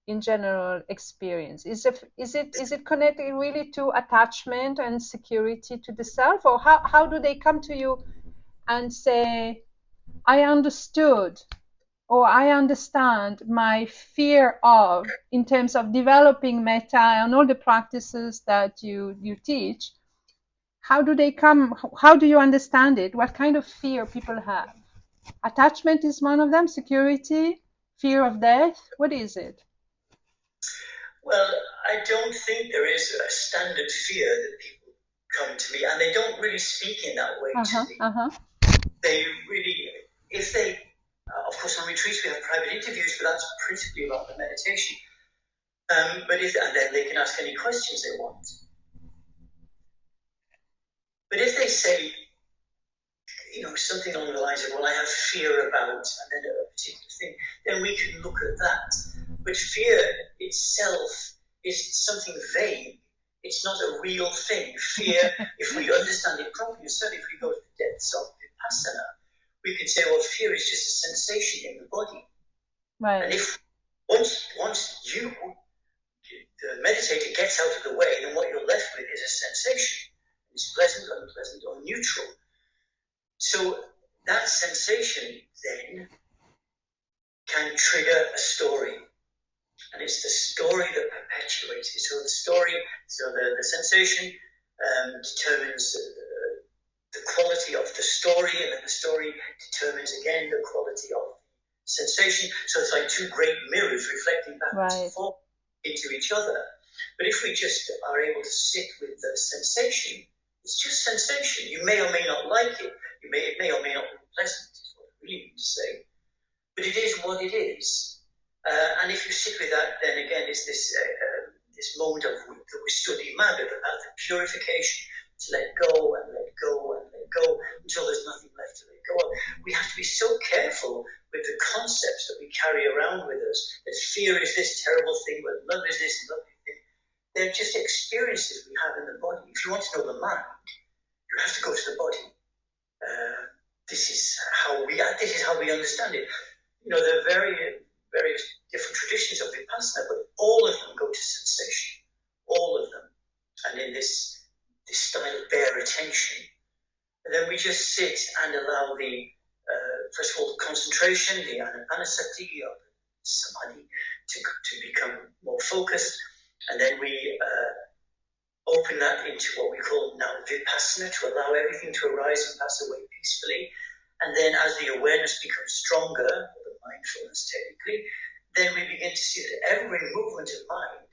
in general experience? Is it connected really to attachment and security to the self, or how do they come to you and say, I understood, or I understand my fear of, in terms of developing metta and all the practices that you teach? How do they come? How do you understand it? What kind of fear people have? Attachment is one of them. Security, fear of death. What is it? Well, I don't think there is a standard fear that people come to me, and they don't really speak in that way to me. They really, if they, of course, on retreats we have private interviews, but that's principally about the meditation. And then they can ask any questions they want. But if they say, something along the lines of, well, I have fear about, and then a particular thing, then we can look at that. But fear itself is something vague. It's not a real thing. Fear, if we understand it properly, certainly if we go to the depths of Vipassana, we can say, well, fear is just a sensation in the body. Right. And if once you, the meditator, gets out of the way, then what you're left with is a sensation. It's pleasant, unpleasant, or neutral. So that sensation then can trigger a story. And it's the story that perpetuates it. So the sensation determines the quality of the story, and then the story determines again the quality of the sensation. So it's like two great mirrors reflecting backwards and forth into each other. But if we just are able to sit with the sensation, it's just sensation. You may or may not like it. It may or may not be pleasant, is what I really mean to say. But it is what it is. And if you sit with that, then again, it's this moment that we study Magga, about the purification, to let go and let go and let go until there's nothing left to let go of. We have to be so careful with the concepts that we carry around with us, that fear is this terrible thing, but love is this lovely thing. They're just experiences we have in the body. If you want to know the mind, you have to go to the body. This is how we understand it. There are various different traditions of Vipassana, but all of them go to sensation. All of them. And in this style of bare attention. And then we just sit and allow the, first of all, the concentration, the anapanasati, or samadhi, to become more focused. And then we open that into what we call now Vipassana, to allow everything to arise and pass away peacefully. And then as the awareness becomes stronger, or the mindfulness technically, then we begin to see that every movement of mind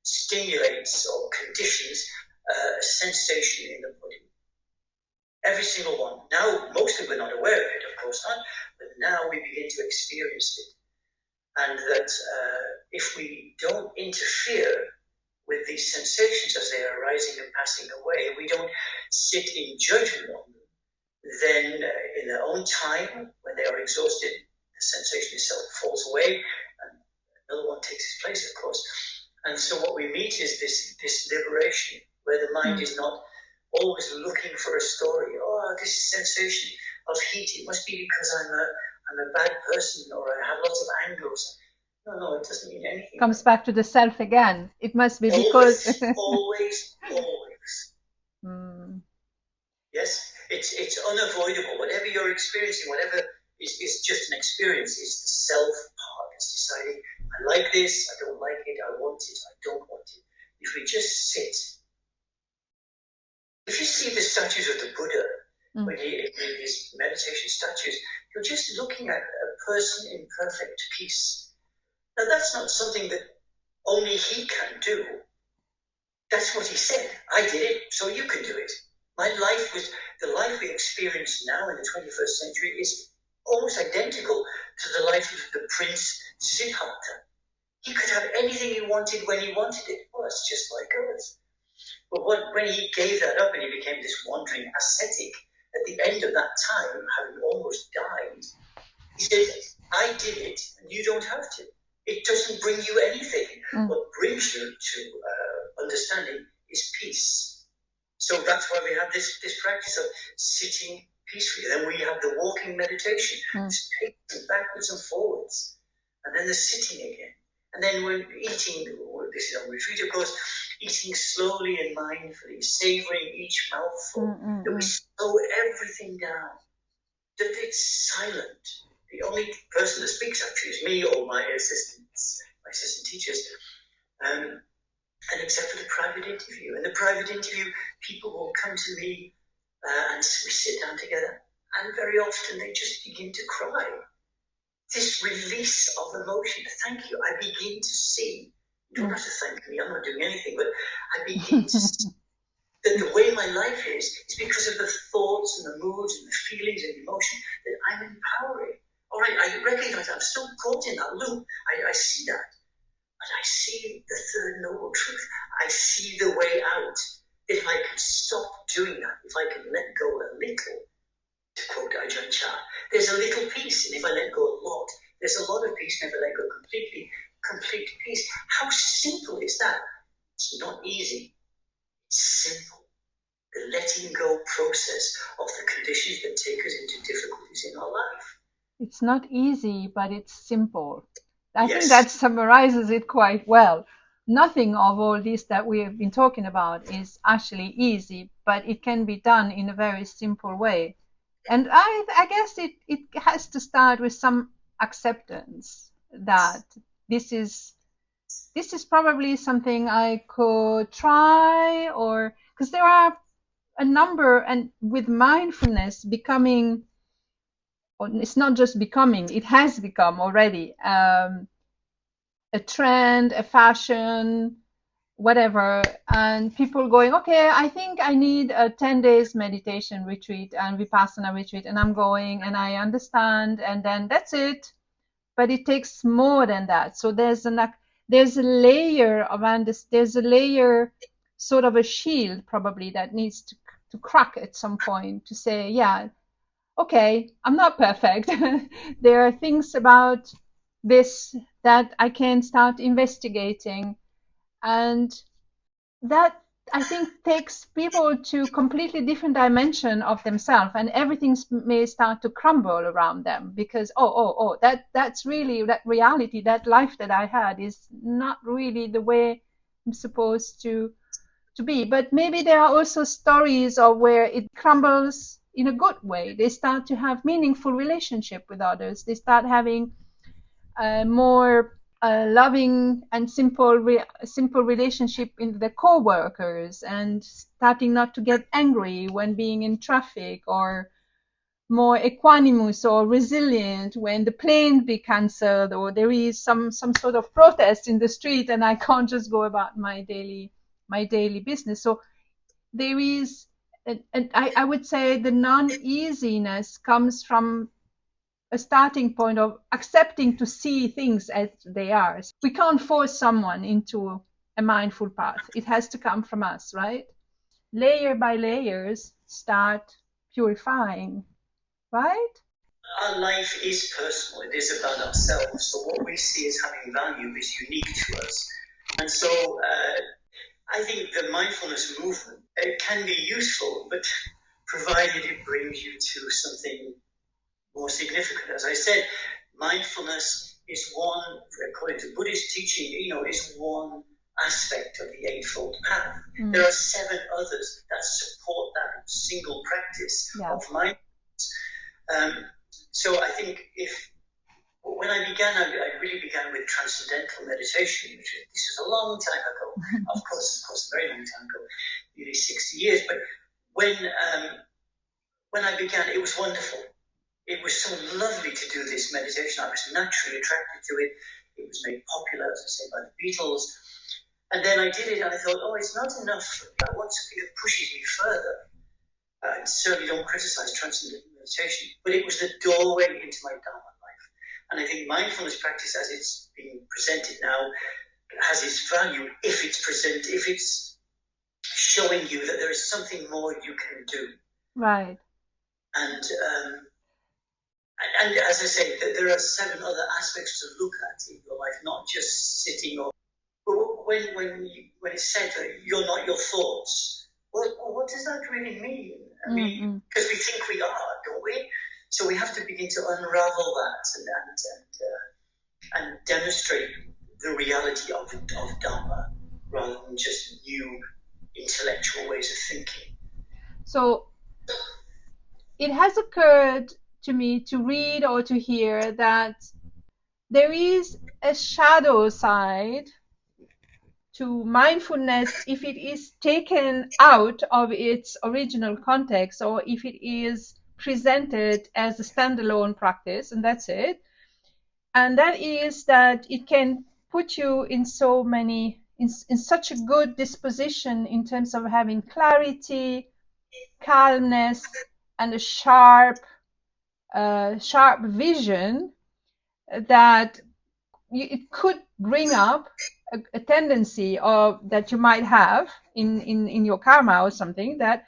stimulates or conditions a sensation in the body. Every single one. Now, mostly we're not aware of it, of course not, but now we begin to experience it. And that if we don't interfere with these sensations as they are arising and passing away, we don't sit in judgment on them, then in their own time, when they are exhausted, the sensation itself falls away and another one takes its place, of course. And so what we meet is this liberation, where the mind is not always looking for a story. Oh, this sensation of heat, it must be because I'm a bad person, or I have lots of angles. No, it doesn't mean anything. Comes back to the self again. It must be because always. Yes, it's unavoidable. Whatever you're experiencing, whatever is just an experience, is the self part. It's deciding, I like this, I don't like it, I want it, I don't want it. If we just sit, if you see the statues of the Buddha, when he did his meditation statues, you're just looking at a person in perfect peace. Now that's not something that only he can do. That's what he said. I did it, so you can do it. My life was, the life we experience now in the 21st century is almost identical to the life of the Prince Siddhartha. He could have anything he wanted when he wanted it. Well, that's just like us. But when he gave that up and he became this wandering ascetic, at the end of that time, having almost died, he said, I did it, and you don't have to. It doesn't bring you anything. What brings you to understanding is peace. So that's why we have this practice of sitting peacefully. Then we have the walking meditation, just pacing backwards and forwards, and then the sitting again. And then when eating, this is on retreat, of course, eating slowly and mindfully, savoring each mouthful, that we slow everything down, that it's silent. The only person that speaks actually is me or my assistants, my assistant teachers, and except for the private interview. In the private interview, people will come to me and we sit down together, and very often they just begin to cry. This release of emotion, thank you, I begin to see. You don't have to thank me, I'm not doing anything, but I begin to see that the way my life is because of the thoughts and the moods and the feelings and emotion that I'm empowering. All right, I recognize I'm still caught in that loop. I see that. But I see the third noble truth. I see the way out. If I can stop doing that, if I can let go a little, to quote Ajahn Chah, there's a little peace, and if I let go a lot, there's a lot of peace, and if I let go completely, complete peace. How simple is that? It's not easy. It's simple. The letting go process of the conditions that take us into difficulties in our life. It's not easy, but it's simple. I think that summarizes it quite well. Nothing of all this that we have been talking about is actually easy, but it can be done in a very simple way. And I guess it has to start with some acceptance that this is probably something I could try, or because there are a number, and with mindfulness becoming, or it's not just becoming, it has become already a trend, a fashion, whatever, and people going, okay, I think I need a 10 days meditation retreat and Vipassana retreat, and I'm going and I understand, and then that's it. But it takes more than that. So there's a layer of there's a layer, sort of a shield probably, that needs to crack at some point to say, yeah, okay, I'm not perfect. There are things about this that I can start investigating, and that, I think, takes people to completely different dimension of themselves, and everything may start to crumble around them, because that's really, that reality, that life that I had is not really the way I'm supposed to be. But maybe there are also stories of where it crumbles in a good way. They start to have meaningful relationship with others. They start having more loving and simple relationship in the co-workers, and starting not to get angry when being in traffic, or more equanimous or resilient when the plane be cancelled, or there is some sort of protest in the street and I can't just go about my daily business. So there is, and I would say the non-easiness comes from a starting point of accepting to see things as they are. We can't force someone into a mindful path. It has to come from us, right? Layer by layers, start purifying, right? Our life is personal. It is about ourselves. So what we see as having value is unique to us. And so I think the mindfulness movement, it can be useful, but provided it brings you to something more significant. As I said, mindfulness is one, according to Buddhist teaching, is one aspect of the Eightfold Path. There are 7 others that support that single practice of mindfulness. So I think when I began, I really began with transcendental meditation, which this was a long time ago, of course, a very long time ago, nearly 60 years. But when when I began, it was wonderful. It was so lovely to do this meditation. I was naturally attracted to it. It was made popular, as I say, by the Beatles. And then I did it, and I thought, oh, it's not enough. I want something that pushes me further. I certainly don't criticize transcendental meditation, but it was the doorway into my Dharma life. And I think mindfulness practice, as it's being presented now, has its value if it's showing you that there is something more you can do. Right. And as I say, there are 7 other aspects to look at in your life, not just sitting or. When it's said that you're not your thoughts, well, what does that really mean? I mean, because we think we are, don't we? So we have to begin to unravel that and demonstrate the reality of Dhamma rather than just new intellectual ways of thinking. So it has occurred to me to read or to hear that there is a shadow side to mindfulness if it is taken out of its original context, or if it is presented as a standalone practice, and that's it. And that is that it can put you in in such a good disposition in terms of having clarity, calmness, and a sharp vision that it could bring up a tendency of that you might have in your karma or something that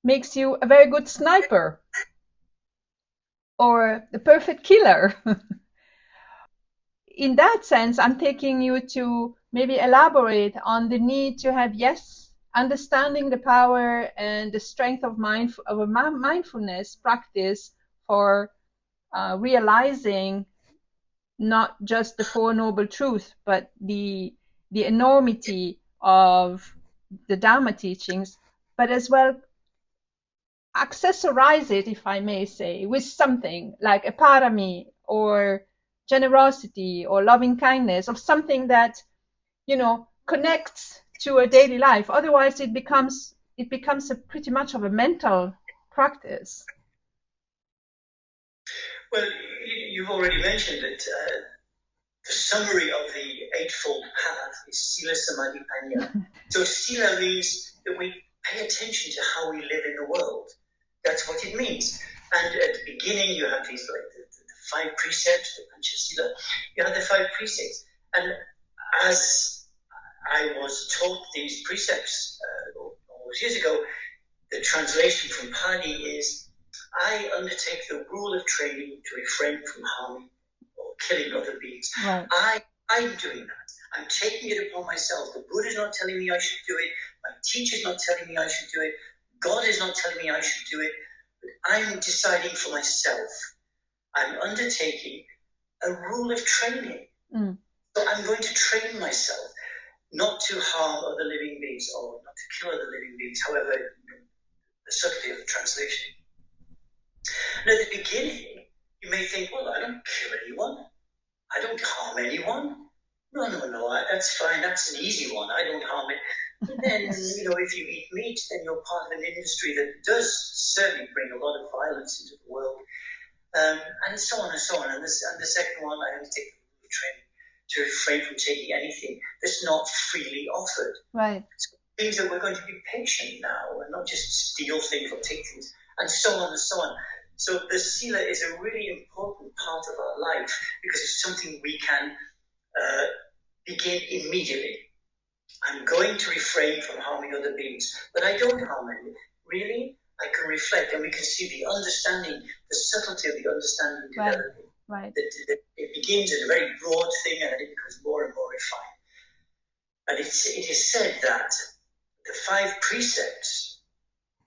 makes you a very good sniper or the perfect killer. In that sense, I'm taking you to maybe elaborate on the need to have, understanding the power and the strength of a mindfulness practice for realizing not just the Four Noble Truths, but the enormity of the Dharma teachings, but as well accessorize it, if I may say, with something like a parami or generosity or loving kindness, or something that, connects to a daily life. Otherwise it becomes a pretty much of a mental practice. Well, you've already mentioned that the summary of the Eightfold Path is Sila Samadhi Pañña. So Sila means that we pay attention to how we live in the world. That's what it means. And at the beginning, you have these like the 5 precepts, the Panchasila. You have the 5 precepts. And as I was taught these precepts all those years ago, the translation from Pali is, I undertake the rule of training to refrain from harming or killing other beings. Right. I'm doing that. I'm taking it upon myself. The Buddha's not telling me I should do it. My teacher's not telling me I should do it. God is not telling me I should do it. But I'm deciding for myself. I'm undertaking a rule of training. So I'm going to train myself not to harm other living beings or not to kill other living beings, however, the subtlety of the translation. Now, at the beginning, you may think, well, I don't kill anyone. I don't harm anyone. No, that's fine. That's an easy one. I don't harm it. But then, if you eat meat, then you're part of an industry that does certainly bring a lot of violence into the world. And so on and so on. And the second one, I undertake the training to refrain from taking anything that's not freely offered. Right. So it means that we're going to be patient now and not just steal things or take things, and so on and so on. So the Sila is a really important part of our life because it's something we can begin immediately. I'm going to refrain from harming other beings, but I don't harm any. Really? I can reflect and we can see the understanding, the subtlety of the understanding developing. Right. It begins as a very broad thing and then it becomes more and more refined. And it is said that the 5 precepts,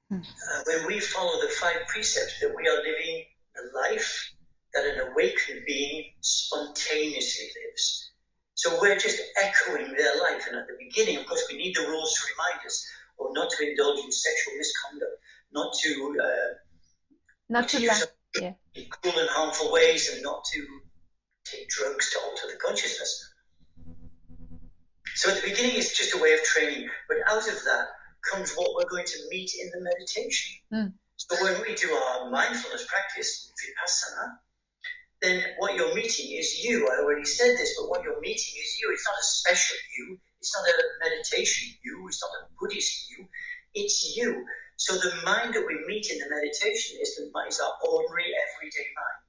when we follow the 5 precepts, that we are living a life that an awakened being spontaneously lives. So we're just echoing their life. And at the beginning, of course, we need the rules to remind us, or not to indulge in sexual misconduct, not to use in cruel and harmful ways, and not to take drugs to alter the consciousness. So at the beginning, it's just a way of training. But out of that comes what we're going to meet in the meditation. So when we do our mindfulness practice, Vipassana, then what you're meeting is you. I already said this, but what you're meeting is you. It's not a special you. It's not a meditation you. It's not a Buddhist you. It's you. So the mind that we meet in the meditation is our ordinary, everyday mind.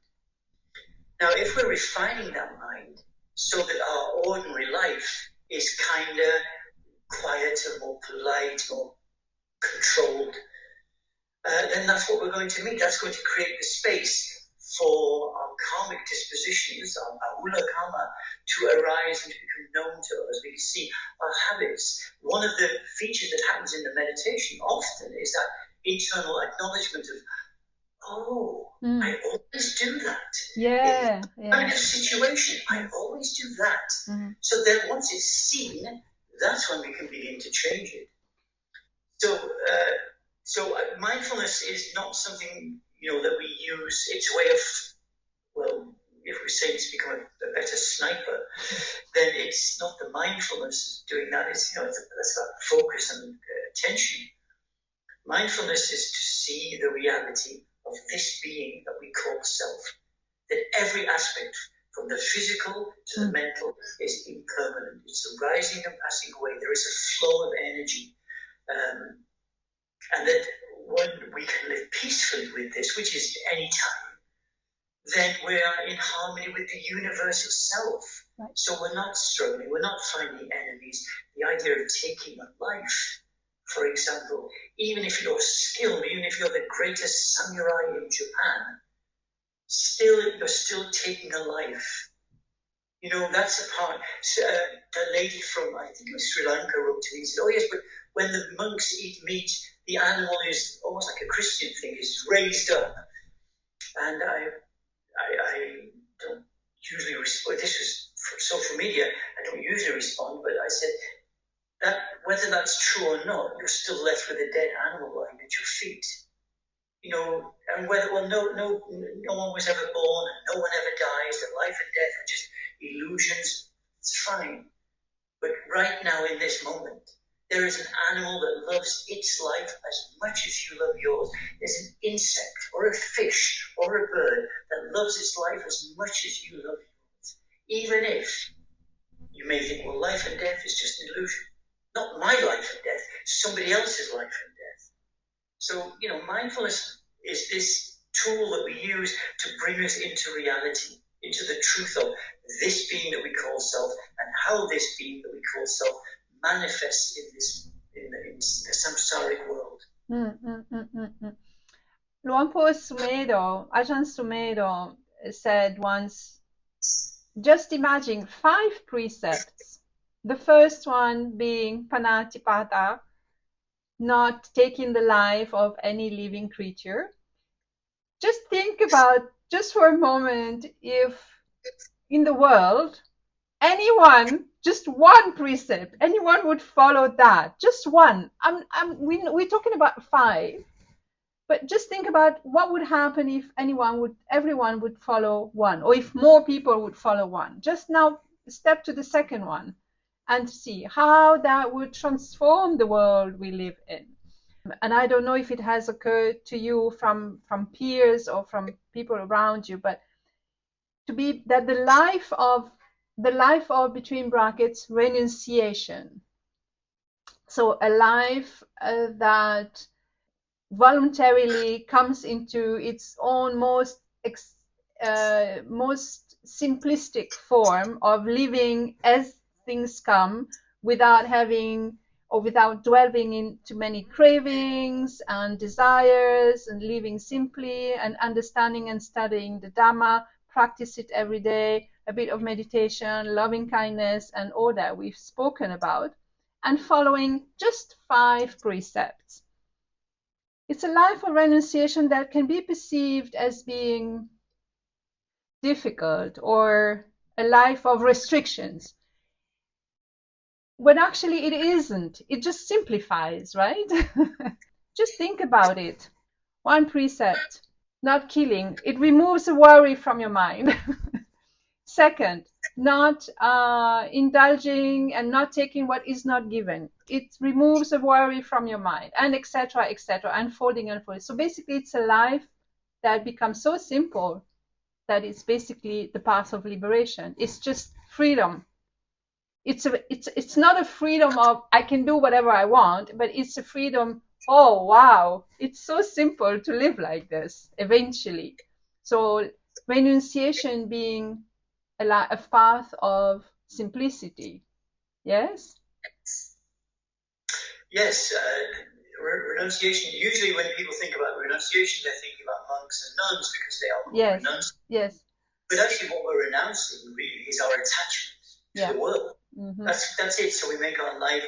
Now, if we're refining that mind so that our ordinary life is kinder, quieter, more polite, more controlled, then that's what we're going to meet. That's going to create the space for our karmic dispositions, our ula karma, to arise and to become known to us. We can see our habits. One of the features that happens in the meditation often is that internal acknowledgement of, I always do that. Yeah. In kind of situation, I always do that. So then once it's seen, that's when we can begin to change it. So mindfulness is not something, that we use. It's a way of, well, if we say to become a better sniper, then it's not the mindfulness doing that. It's, that's about focus and attention. Mindfulness is to see the reality of this being that we call self. That every aspect, from the physical to the mental, is impermanent. It's a rising and passing away. There is a flow of energy. And that when we can live peacefully with this, which is any time, then we are in harmony with the universe itself. Right. So we're not struggling, we're not finding enemies. The idea of taking a life, for example, even if you're skilled, even if you're the greatest samurai in Japan, you're still taking a life. That's a part. The lady from, I think it was Sri Lanka, wrote to me and said, "Oh yes, but when the monks eat meat, the animal is almost like a Christian thing, is raised up." And I don't usually respond. This was from social media. I don't usually respond, but I said that whether that's true or not, you're still left with a dead animal lying at your feet. And whether, no one was ever born, and no one ever dies, that life and death are just illusions, it's fine. But right now, in this moment, there is an animal that loves its life as much as you love yours. There's an insect or a fish or a bird that loves its life as much as you love yours. Even if you may think, well, life and death is just an illusion. Not my life and death, somebody else's life and death. So, mindfulness is this tool that we use to bring us into reality, into the truth of this being that we call self, and how this being that we call self manifests in the samsaric world. Luangpo Sumedho, Ajahn Sumedho said once, just imagine 5 precepts. The first one being Pañnadipa, not taking the life of any living creature. Just think about, just for a moment, if in the world, anyone, just one precept, anyone would follow that, just one. We're talking about 5, but just think about what would happen if everyone would follow one, or if more people would follow one. Just now, step to the second one and see how that would transform the world we live in. And I don't know if it has occurred to you from peers or from people around you, but to be that the life of between brackets renunciation. So a life that voluntarily comes into its own most simplistic form of living as things come, without having or without dwelling into many cravings and desires, and living simply and understanding and studying the Dhamma, practice it every day, a bit of meditation, loving kindness, and all that we've spoken about, and following just 5 precepts. It's a life of renunciation that can be perceived as being difficult or a life of restrictions, when actually it isn't. It just simplifies, right? Just think about it. 1 precept, not killing. It removes a worry from your mind. Second, not indulging and not taking what is not given. It removes the worry from your mind, and etc., etc., unfolding, unfolding. So basically, it's a life that becomes so simple that it's basically the path of liberation. It's just freedom. It's not a freedom of I can do whatever I want, but it's a freedom. Oh wow, it's so simple to live like this eventually. So renunciation being a path of simplicity. Yes. Yes, renunciation. Usually, when people think about renunciation, they're thinking about monks and nuns because they are Yes. renunciating. Yes. But actually, what we're renouncing really is our attachment to the world. Mm-hmm. That's it. So we make our life.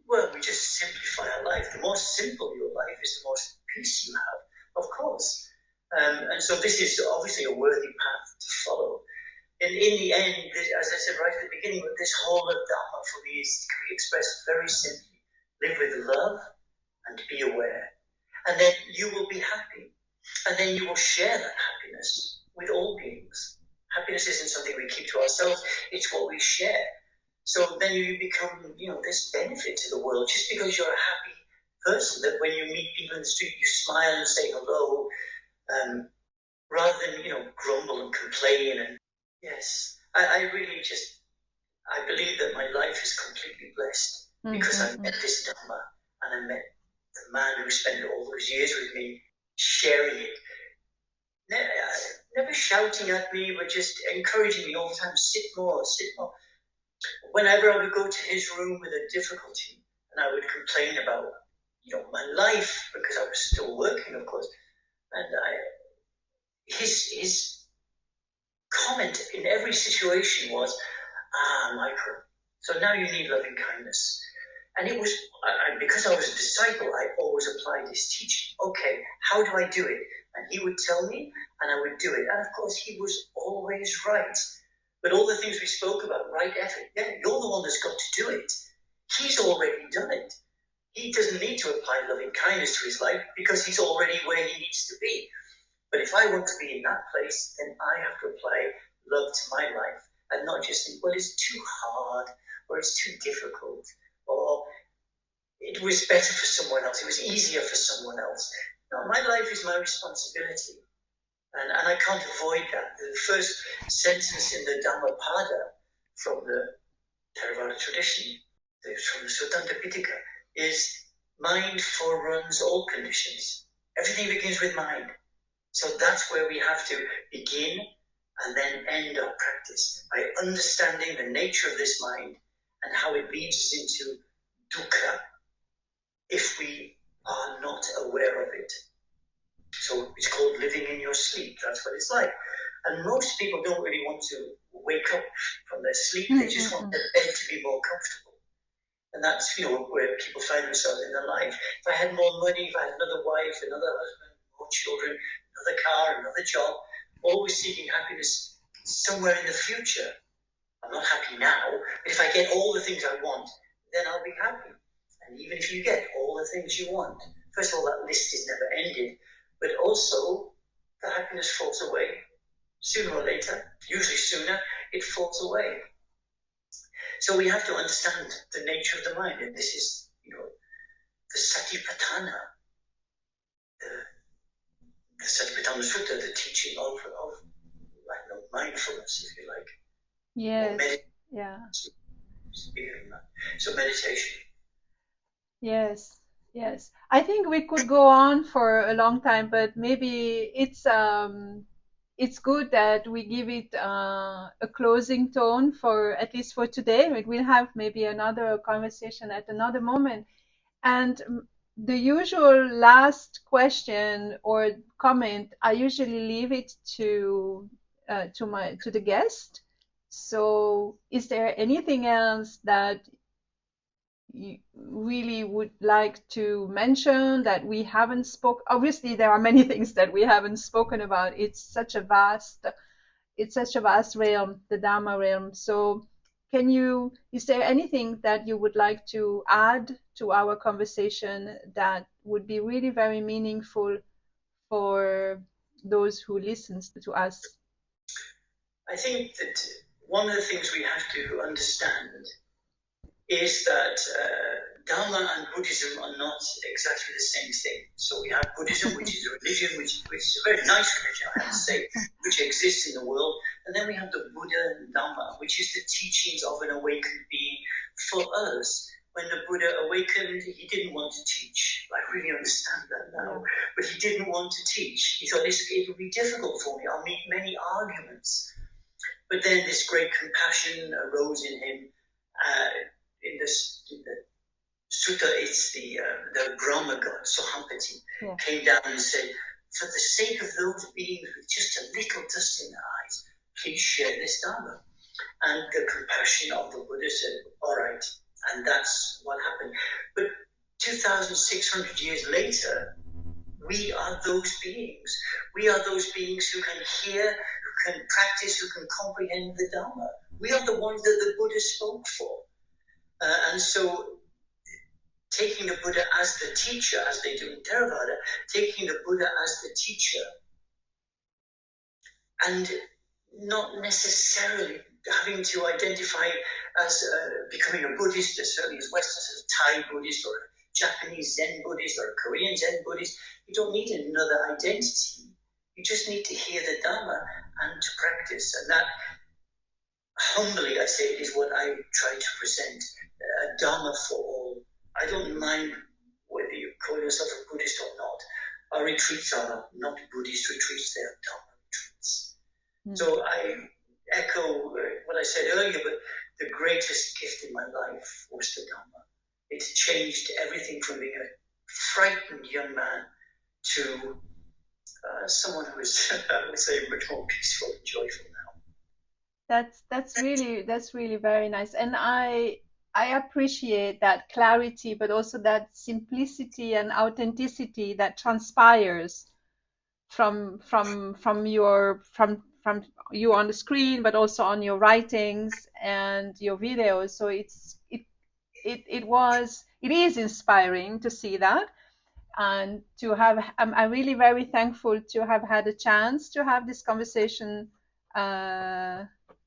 Well, we just simplify our life. The more simple your life is, the more peace you have, of course. And so this is obviously a worthy path to follow. And in the end, as I said right at the beginning, this whole of Dhamma for me can be expressed very simply. Live with love and be aware. And then you will be happy. And then you will share that happiness with all beings. Happiness isn't something we keep to ourselves, it's what we share. So then you become, this benefit to the world just because you're a happy person, that when you meet people in the street, you smile and say hello, rather than, grumble and complain. And yes, I really I believe that my life is completely blessed because I met this Dhamma and I met the man who spent all those years with me sharing it. Never shouting at me, but just encouraging me all the time, sit more, sit more. Whenever I would go to his room with a difficulty and I would complain about, my life, because I was still working, of course, and his comment in every situation was, Michael, so now you need loving kindness. And it was, because I was a disciple, I always applied his teaching. Okay, how do I do it? And he would tell me, and I would do it. And of course, he was always right. But all the things we spoke about, right effort, yeah, you're the one that's got to do it. He's already done it. He doesn't need to apply loving kindness to his life because he's already where he needs to be. But if I want to be in that place, then I have to apply love to my life and not just think, well, it's too hard or it's too difficult or it was better for someone else, it was easier for someone else. No, my life is my responsibility. And I can't avoid that. The first sentence in the Dhammapada from the Theravada tradition, from the Sutanta Pitaka, is mind foreruns all conditions. Everything begins with mind. So that's where we have to begin and then end our practice, by understanding the nature of this mind and how it leads us into dukkha if we are not aware of it. So it's called living in your sleep. That's what it's like. And most people don't really want to wake up from their sleep. They just want their bed to be more comfortable. And that's, where people find themselves in their life. If I had more money, if I had another wife, another husband, more children, another car, another job, always seeking happiness somewhere in the future. I'm not happy now, but if I get all the things I want, then I'll be happy. And even if you get all the things you want, first of all, that list is never ended, but also the happiness falls away. Sooner or later, usually sooner, it falls away. So we have to understand the nature of the mind, and this is, the Satipatthana, the Satipatthana Sutta, the teaching of mindfulness, if you like. Yes. Yeah. So meditation. Yes. Yes. I think we could go on for a long time, but maybe it's good that we give it a closing tone for at least for today. We'll have maybe another conversation at another moment. And the usual last question or comment, I usually leave it to the guest. So, is there anything else that you really would like to mention that we haven't spoke? Obviously, there are many things that we haven't spoken about. It's such a vast realm, the Dharma realm. So, is there anything that you would like to add to our conversation that would be really very meaningful for those who listen to us? I think that one of the things we have to understand is that Dharma and Buddhism are not exactly the same thing. So we have Buddhism, which is a religion, which is a very nice religion, I have to say, which exists in the world. And then we have the Buddha and Dhamma, which is the teachings of an awakened being for us. When the Buddha awakened, he didn't want to teach. I really understand that now. But he didn't want to teach. He thought, it would be difficult for me. I'll meet many arguments. But then this great compassion arose in him. In the sutta, it's the Brahma god, Sohampati, came down and said, for the sake of those beings with just a little dust in their eyes, please share this Dharma. And the compassion of the Buddha said, all right. And that's what happened. But 2,600 years later, we are those beings. We are those beings who can hear, who can practice, who can comprehend the Dharma. We are the ones that the Buddha spoke for. And so taking the Buddha as the teacher, as they do in Theravada, taking the Buddha as the teacher, and not necessarily having to identify as becoming a Buddhist, certainly as Westerners, as a Thai Buddhist or a Japanese Zen Buddhist or a Korean Zen Buddhist. You don't need another identity. You just need to hear the Dharma and to practice. And that, humbly I say, is what I try to present, a Dharma for all. I don't mind whether you call yourself a Buddhist or not. Our retreats are not Buddhist retreats, they are Dharma retreats. So I echo what I said earlier, but the greatest gift in my life was the Dhamma. It changed everything from being a frightened young man to someone who is, I would say, much more peaceful and joyful now. That's really very nice, and I appreciate that clarity, but also that simplicity and authenticity that transpires from you on the screen, but also on your writings and your videos. So it is inspiring to see that, and to have. I'm really very thankful to have had a chance to have this conversation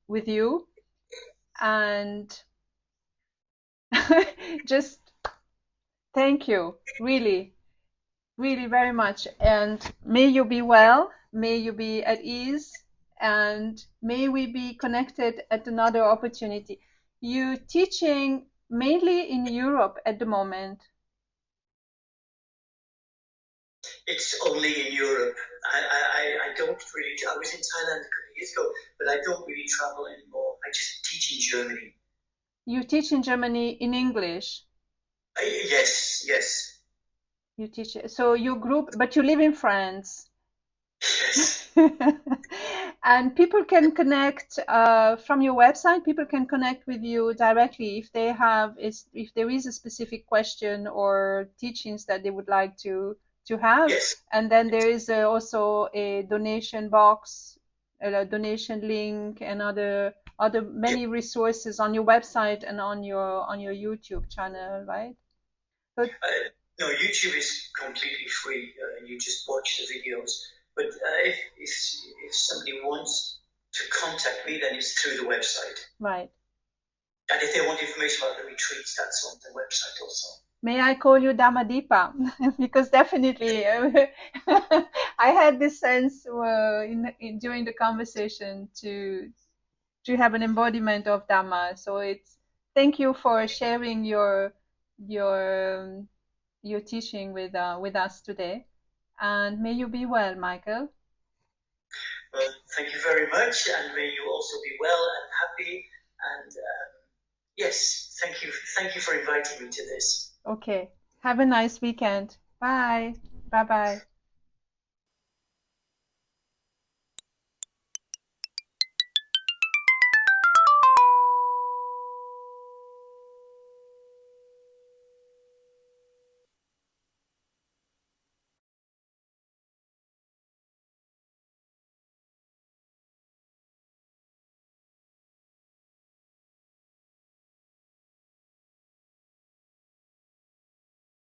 with you, and just thank you, really very much. And may you be well, may you be at ease, and may we be connected at another opportunity. You teaching mainly in Europe at the moment? It's only in Europe. I don't really, I was in Thailand a couple of years ago, but I don't really travel anymore. I just teach in Germany. You teach in Germany in English? Yes. You teach, so your group, but you live in France. Yes. And people can connect from your website. People can connect with you directly if there is a specific question or teachings that they would like to have. Yes. And then there is also a donation box, a donation link, and other many resources on your website and on your YouTube channel, right? So, no, YouTube is completely free. You just watch the videos. But if somebody wants to contact me, then it's through the website. Right. And if they want information about the retreats, that's on the website also. May I call you Dhamadipa? Because definitely I had this sense during the conversation to have an embodiment of Dhamma. So thank you for sharing your teaching with us today. And may you be well, Michael. Well, thank you very much, and may you also be well and happy. And yes, thank you for inviting me to this. Okay. Have a nice weekend. Bye. Bye-bye.